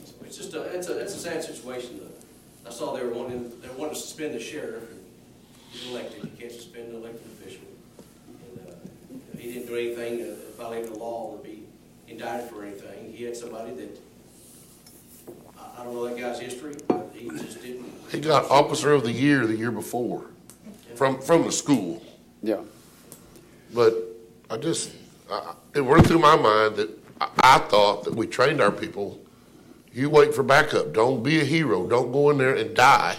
So it's just it's a sad situation. I saw they wanted to suspend the sheriff. He's elected. You can't suspend an elected official. And he didn't do anything to violate the law or be indicted for anything. He had somebody that I don't know that guy's history, but he just didn't. He got Officer of the Year the year before from the school. Yeah. But it went through my mind that I thought that we trained our people. You wait for backup. Don't be a hero. Don't go in there and die.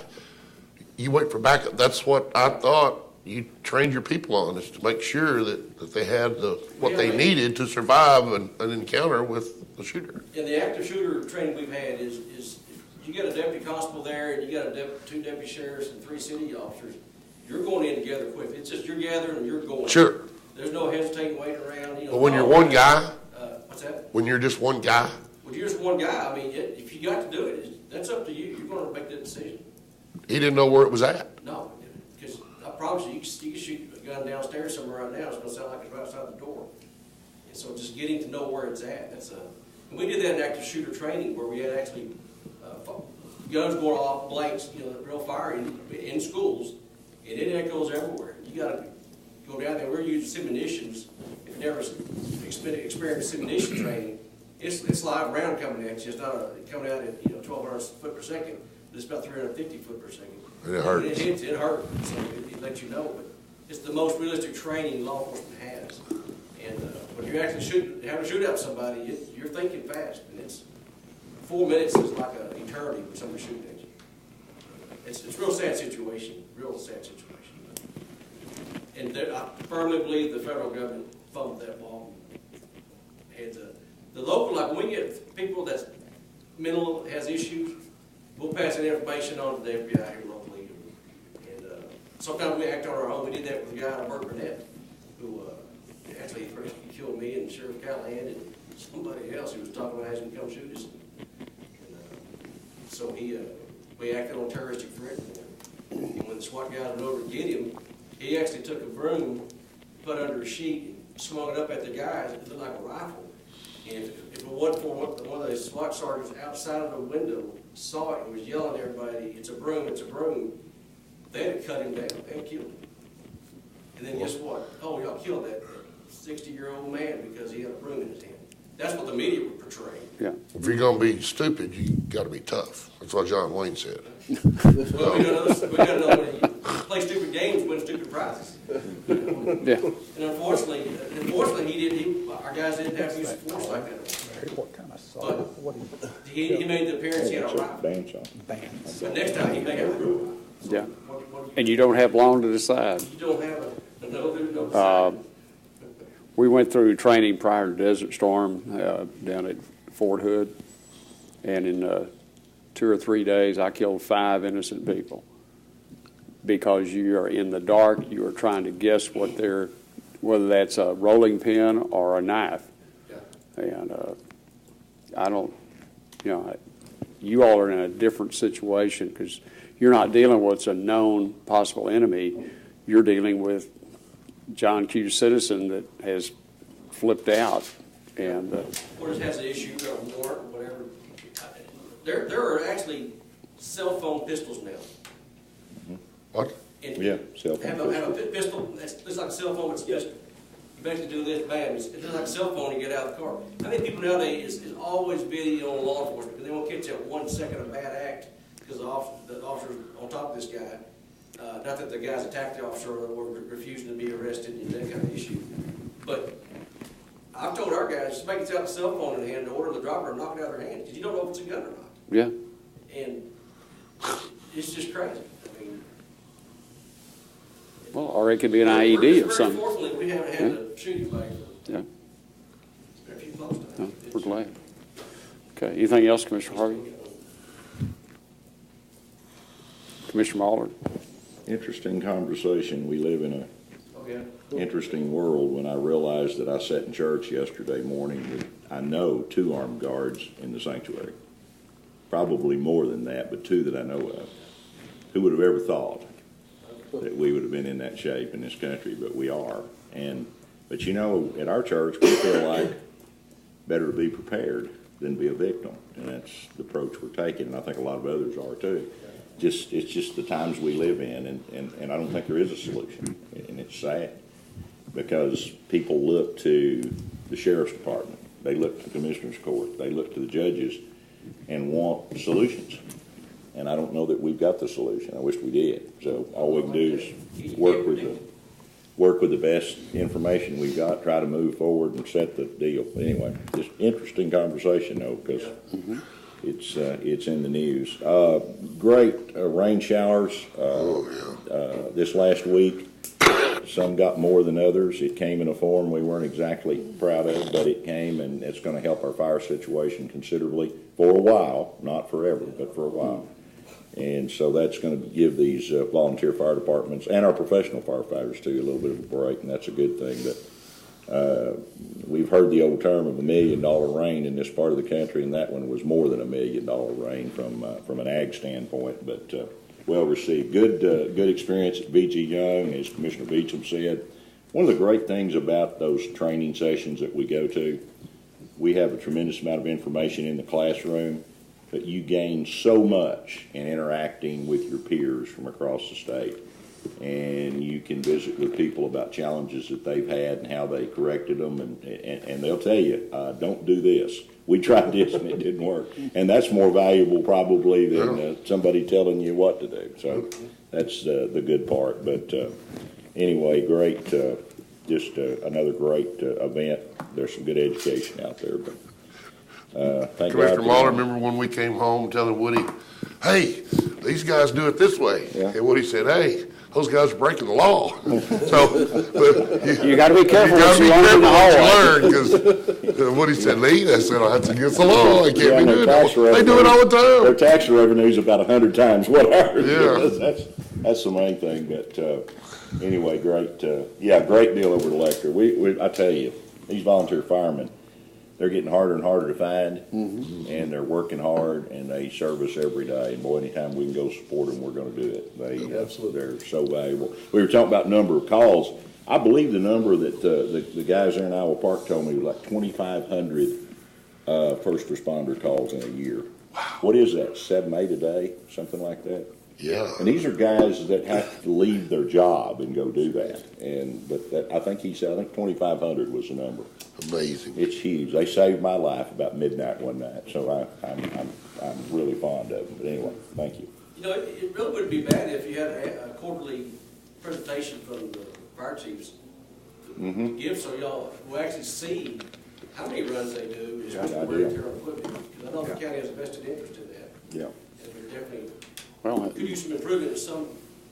You wait for backup. That's what I thought you trained your people on, is to make sure that they had what they needed to survive an encounter with the shooter. And the active shooter training we've had is you got a deputy constable there, and you got 2 deputy sheriffs and 3 city officers. You're going in together quick. It's just you're gathering and you're going. Sure. There's no hesitating, waiting around. But when you're one guy, what's that? When you're just one guy. When you're just one guy, I mean, if you got to do it, that's up to you. You're going to make that decision. He didn't know where it was at. No, because I promise you, you can shoot a gun downstairs somewhere right now. It's going to sound like it's right outside the door. And so just getting to know where it's at. And we did that in active shooter training where we had actually guns going off, blanks, real fire in schools, and it echoes everywhere. You got to go down there. We're using simunitions. If you never experienced simunition training, it's live round coming at you. It's not coming out at 1,200 foot per second, but it's about 350 foot per second. And it hurts. It hurt, so it lets you know, but it's the most realistic training law enforcement has. And when you actually have to shoot out somebody, you're thinking fast, and it's 4 minutes is like an eternity when somebody's shooting at you. It's a real sad situation, And I firmly believe the federal government fumbled that ball. And the local, like when we get people that's mental, has issues, we'll pass that information on to the FBI here locally. And sometimes we act on our own. We did that with a guy out of Burke Burnett who actually killed me and Sheriff Callahan and somebody else who was talking about having to come shoot us. So we acted on terroristic threat. And when the SWAT guys went over to get him, he actually took a broom, put under a sheet, and swung it up at the guys. It looked like a rifle. And if it wasn't for one of the SWAT sergeants outside of the window saw it and was yelling at everybody, "It's a broom, it's a broom," they'd have cut him down. They'd have killed him. And then guess what? Oh, y'all killed that 60-year-old man because he had a broom in his hand. That's what the media would portray. Yeah. If you're gonna be stupid, you gotta be tough. That's what John Wayne said. Well, we got another one. You play stupid games, win stupid prizes. Yeah. And unfortunately, our guys didn't have to use force like that. What kind of But he made the appearance he had a rifle. But next time he may have a real rifle. So Yeah. And you don't have long to decide. You don't have no. We went through training prior to Desert Storm down at Fort Hood, and in 2 or 3 days, I killed 5 innocent people because you are in the dark. You are trying to guess whether that's a rolling pin or a knife. Yeah. And I don't, you all are in a different situation because you're not dealing with a known possible enemy. You're dealing with John Q. citizen that has flipped out, and or just has an issue, got a warrant, or whatever. There are actually cell phone pistols now. What? Yeah, cell phone. Have a pistol. It's like a cell phone. It's a pistol. You basically do this, bam. It's just like a cell phone. You get out of the car. I think people nowadays is always video on law enforcement because they won't catch that 1 second of bad act because the officer's on top of this guy. Not that the guys attacked the officer or refusing to be arrested and that kind of issue. But I've told our guys, just make it out the cell phone in hand to order the dropper and knock it out of their hand because you don't know if it's a gun or not. yeah. And it's just crazy. I mean, Well, or it could be an IED of some. Fortunately, we haven't had a shooting like Yeah. very few close to No, we're glad. Okay. Anything else, Commissioner Harvey? Commissioner Mahler? Interesting conversation. We live in a interesting world when I realized that I sat in church yesterday morning with, I know, 2 armed guards in the sanctuary. Probably more than that, but 2 that I know of. Who would have ever thought that we would have been in that shape in this country, but we are. But at our church, we feel like better to be prepared than be a victim. And that's the approach we're taking, and I think a lot of others are too. It's just the times we live in, and I don't think there is a solution. And it's sad because people look to the sheriff's department, they look to the commissioner's court, they look to the judges and want solutions. And I don't know that we've got the solution. I wish we did. So all we can do is work with the best information we've got, try to move forward and set the deal. But anyway, just interesting conversation though, because it's in the news. Great rain showers this last week. Some got more than others. It came in a form we weren't exactly proud of, but it came, and it's going to help our fire situation considerably for a while, not forever, but for a while. And so that's going to give these volunteer fire departments and our professional firefighters too a little bit of a break, and that's a good thing. But we've heard the old term of $1 million rain in this part of the country, and that one was more than $1 million rain from an ag standpoint. But well received. Good experience at VG Young, as Commissioner Beecham said. One of the great things about those training sessions that we go to, we have a tremendous amount of information in the classroom, but you gain so much in interacting with your peers from across the state and you can visit with people about challenges that they've had and how they corrected them, and they'll tell you, don't do this. We tried this and it didn't work. And that's more valuable probably than somebody telling you what to do. So that's the good part. But anyway, great, just another great event. There's some good education out there. But thank God. Commissioner Waller, remember when we came home telling Woody, hey, these guys do it this way? Yeah. And Woody said, hey, those guys are breaking the law. So, but You gotta be careful you gotta what be you learn in the careful what hallway. you learn, because Woody said, Lee, I said, oh, that's against the law. I Yeah, can't be and doing their tax that. They do it revenue- all the Their time. tax revenue is about 100 times what ours is. Yeah. That's the main thing. But anyway, great. Great deal over the Lecter. I tell you, these volunteer firemen, they're getting harder and harder to find, and they're working hard, and they serve us every day. And boy, anytime we can go support them, we're going to do it. Absolutely. They're so valuable. We were talking about number of calls. I believe the number that the guys there in Iowa Park told me was like 2,500 first responder calls in a year. Wow. What is that, 7, 8 a day, something like that? Yeah. And these are guys that have to leave their job and go do that. I think he said, 2,500 was the number. Amazing. It's huge. They saved my life about midnight one night, so I'm really fond of them. But anyway, thank you. You know, it really wouldn't be bad if you had a quarterly presentation from the fire chiefs to give, so y'all will actually see how many runs they do, is what wear and tear on equipment. Because I know the county has a vested interest in that. Yeah. And we're definitely Well, could use some improvement in some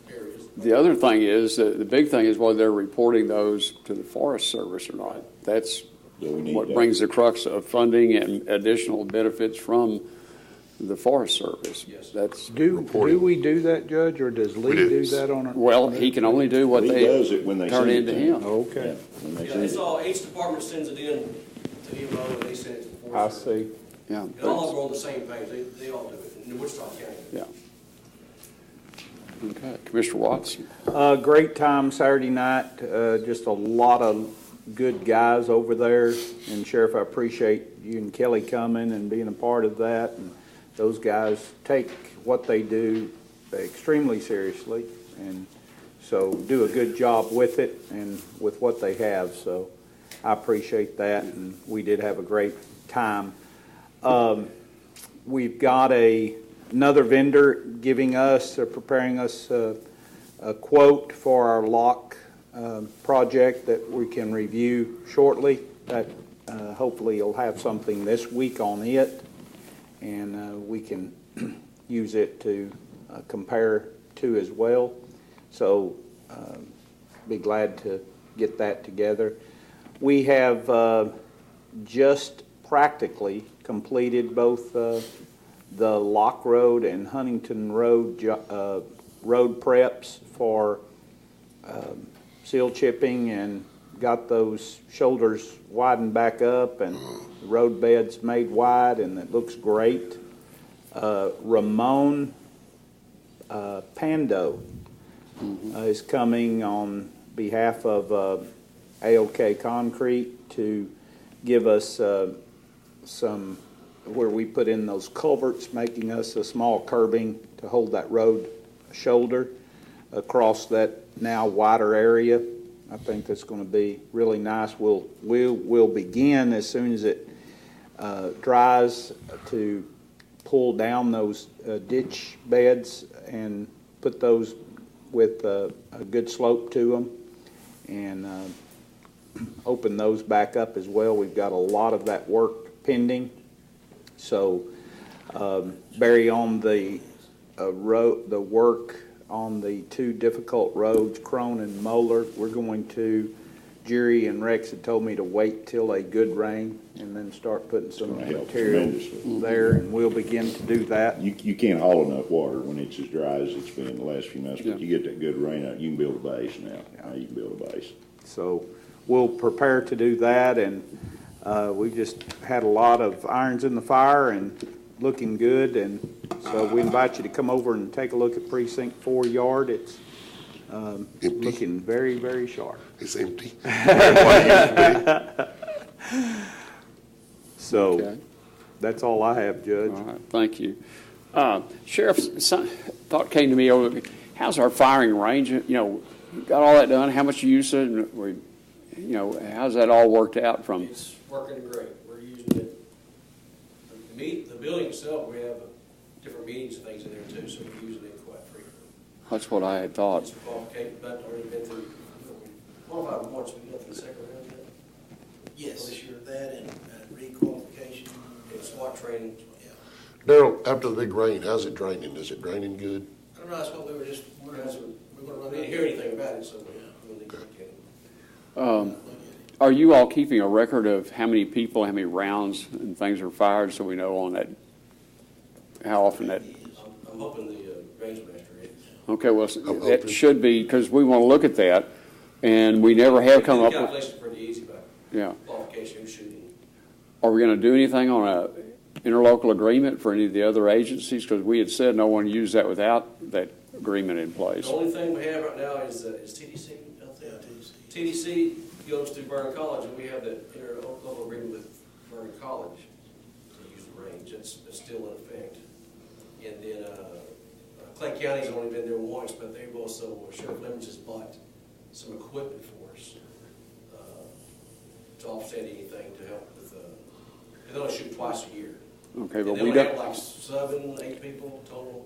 areas. the other thing is, the big thing is whether they're reporting those to the Forest Service or not. That's what brings the crux of funding and additional benefits from the Forest Service. Yes. That's Do we do that, Judge, or does Lee do that on it? well, he can only do what He they does it when they turn send it into to him. Okay, When they Yeah, send it's it. all, each department sends it in to EMO and they send it to the I Forest Service. see. Yeah. And all of them are on the same page, they all do it, in Wichita County. Yeah. Okay, Commissioner Watson. Great time Saturday night, just a lot of good guys over there. And Sheriff, I appreciate you and Kelly coming and being a part of that. And those guys take what they do extremely seriously, and so do a good job with it and with what they have. So I appreciate that, and we did have a great time. We've got another vendor giving us, preparing us a quote for our lock project that we can review shortly. That hopefully you'll have something this week on it, and we can use it to compare to as well. So be glad to get that together. We have just practically completed both the Lock Road and Huntington Road road preps for seal chipping, and got those shoulders widened back up and the road beds made wide, and it looks great. Ramon Pando is coming on behalf of AOK Concrete to give us some, where we put in those culverts, making us a small curbing to hold that road shoulder across that now wider area. I think that's going to be really nice. We'll begin as soon as it dries to pull down those ditch beds and put those with a good slope to them, and open those back up as well. We've got a lot of that work pending. So Barry, on the road, the work on the two difficult roads, Crone and Moeller, we're going to, Jerry and Rex had told me to wait till a good rain and then start putting some material there, and we'll begin to do that. You can't haul enough water when it's as dry as it's been the last few months, but you get that good rain out, you can build a base now. Now you can build a base. So we'll prepare to do that, and we just had a lot of irons in the fire and looking good, and so we invite you to come over and take a look at Precinct 4 yard. It's looking very, very sharp. It's empty. So Okay. that's all I have, Judge. All right, thank you. Sheriff, thought came to me over, how's our firing range? You know, got all that done? How much you use it? And we, you know, how's that all worked out from? It's working great. We're using it. The building itself, we have different meetings and things in there too, so we're using it quite frequently. That's what I had thought. It's qualified, but already been through, qualified once, we got through the second round yet? Yes, This year. that and requalification. And SWAT training. Yeah. Daryl, after the big rain, how's it draining? Is it draining good? I don't know, that's what we were just, We're gonna run, we didn't hear anything about it, so we'll need to look at it. Are you all keeping a record of how many people, how many rounds and things are fired, so we know on that, how often that? I'm hoping the range master is. Okay, well, hoping. that should be, because we want to look at that, and we never have come up The with, calculation's pretty easy by yeah. qualification, shooting. Are we going to do anything on a interlocal agreement for any of the other agencies? Because we had said no one used that without that agreement in place. The only thing we have right now is TDC. TDC goes through Vernon College, and we have that interlocal agreement with Vernon College to use the range. That's still in effect. And then Clay County's only been there once, but they've also, Sheriff Lemons has bought some equipment for us to offset anything to help with, they only shoot twice a year. Okay, And but they we only have don't, like 7, 8 people total,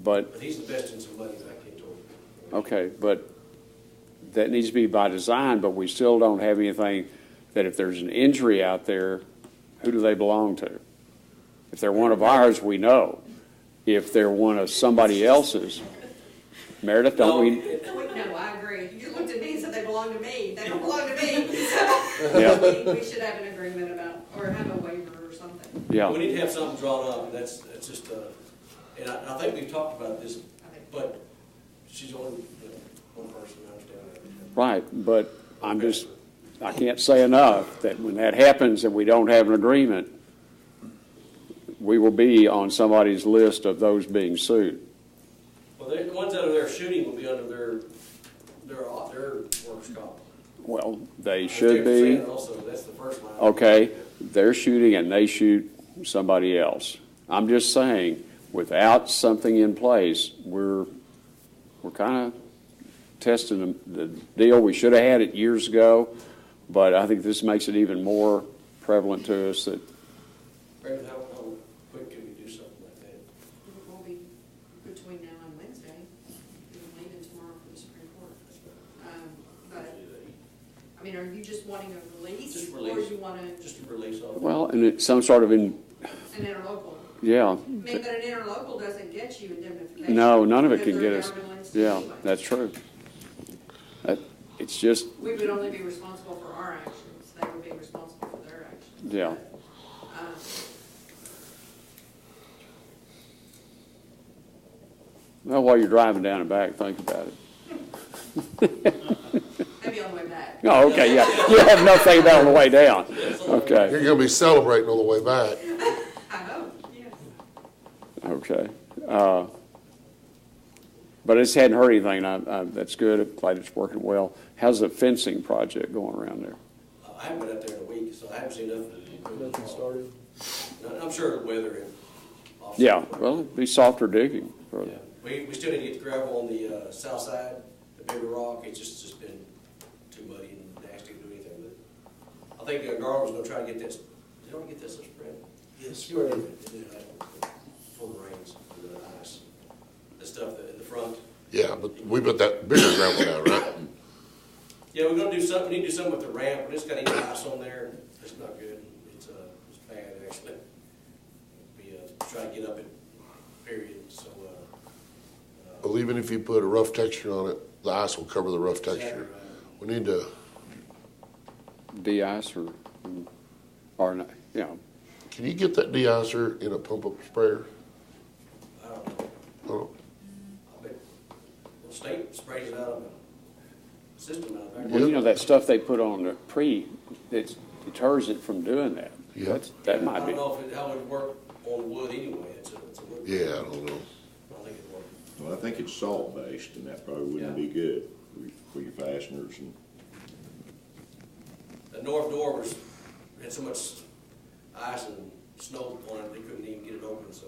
but, but he's investing some money back into it. okay, but that needs to be by design, but we still don't have anything that if there's an injury out there, who do they belong to? If they're one of ours, we know. If they're one of somebody else's, Meredith, don't we? No, I agree. You looked at me and said they belong to me. They don't belong to me. Yeah. We should have an agreement about, or have a waiver or something. Yeah. We need to have something drawn up, and that's just, and I think we've talked about this, but she's only one person, I understand that. Right, but I can't say enough that when that happens and we don't have an agreement, we will be on somebody's list of those being sued. Well, the ones that are there shooting will be under their workers' comp. Well, they should be. Saying also, that's the first line. Okay, they're shooting and they shoot somebody else. I'm just saying, without something in place, we're kind of testing the deal. We should have had it years ago, but I think this makes it even more prevalent to us that. Brandon, how quick can we do something like that? It will be between now and Wednesday. We're leaving tomorrow for the Supreme Court. But, I mean, are you just wanting a release? Just Or release. you want to, Just to release all. Well, and it's some sort of an interlocal? yeah. I mean, but an interlocal doesn't get you indemnification. No, none of it because can they're get us. governmental entities Yeah, anyway. that's true. It's just, We would only be responsible for our actions. They would be responsible for their actions. yeah. Well, while you're driving down and back, think about it. Maybe on the way back. Oh, okay, yeah. You have nothing about on the way down. Okay, You're gonna be celebrating on the way back. I hope, yes. okay. But I just hadn't heard anything, and that's good. I'm glad it's working well. How's the fencing project going around there? I haven't been out there in a week, so I haven't seen nothing. Nothing started. I'm sure the weather and. Yeah, well, it'd be softer digging. For Yeah. We still need to get the gravel on the south side, the bigger rock. It's just been too muddy and nasty to do anything with it. I think Garland was gonna try to get this, did you want to get this spread? Yes. You already did that before the rains, the ice, the stuff in the front. Yeah, but we put that bigger gravel down, right? Yeah, we're gonna do something, we need to do something with the ramp. We just got any ice on there. It's not good. It's bad, actually. We try to get up it, period, so, Well, even if you put a rough texture on it, the ice will cover the rough exactly texture. right. We need to, De-ice or not, you know, can you get that de-icer in a pump-up sprayer? I don't know. Oh, I bet the state sprays it out of the system out there. well, you know, that stuff they put on the that deters it from doing that. Yeah. That might I be. don't know how it would work on wood anyway. It's a wood. yeah, I don't know. I don't think it works. Well, I think it's salt-based, and that probably wouldn't be good for your fasteners and. The north door had so much ice and snow on it, they couldn't even get it open, so.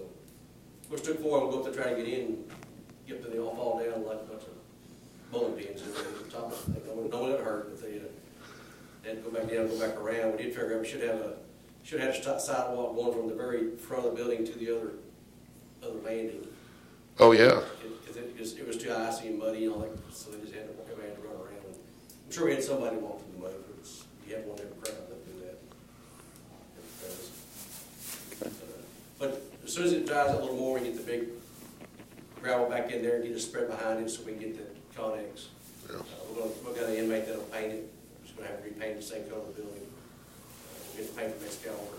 Which took 4 of them to go up there trying to get in, get them, they all fall down like a bunch of bowling pins at the top of the thing. No one got hurt, but they had to go back down, go back around. We did figure out we should have a sidewalk going from the very front of the building to the other landing. Oh, yeah. Because it was too icy and muddy and all that, so they just had to run around. I'm sure we had somebody walk through the mud, but you have one every crowd that do that. But as soon as it dries out a little more, we get the big gravel back in there and get it spread behind it so we can get the Connex. Yeah. We've got an inmate that'll paint it. We're just gonna have to repaint the same color of the building. We get the paint from Excalibur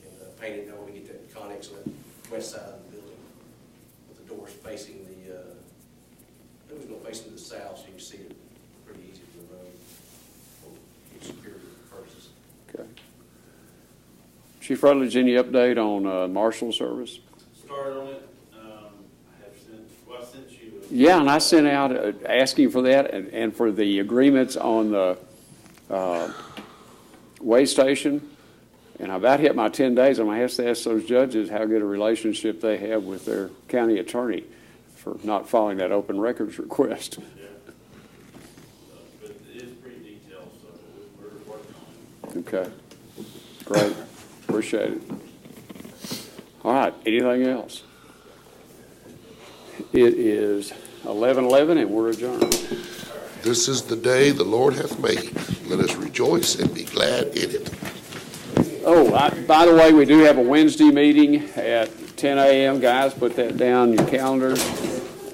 and paint it now when we get that Connex on the west side of the building with the doors facing the, it was gonna face to the south so you can see it pretty easy from the road for security purposes. Okay. Chief Rutledge, any update on Marshal Service? Started on it, I sent you. Yeah, and I sent out asking for that and for the agreements on the way station. And I about hit my 10 days. I'm going to have to ask those judges how good a relationship they have with their county attorney for not following that open records request. Yeah. But it is pretty detailed, so we're working on it. Okay, great, appreciate it. All right, anything else? It is 11:11 and we're adjourned. This is the day the Lord hath made. Let us rejoice and be glad in it. Oh, by the way, we do have a Wednesday meeting at 10 a.m., guys, put that down in your calendars.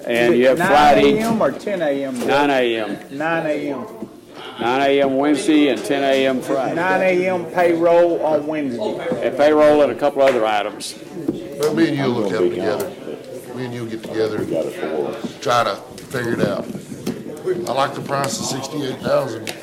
And you have Friday. 9 a.m. or 10 a.m.? 9 a.m. 9 a.m. 9 a.m. Wednesday and 10 a.m. Friday. 9 a.m. payroll on Wednesday. And payroll and a couple other items. Well, me and you look at it together. Me and you get together and try to figure it out. I like the price of $68,000.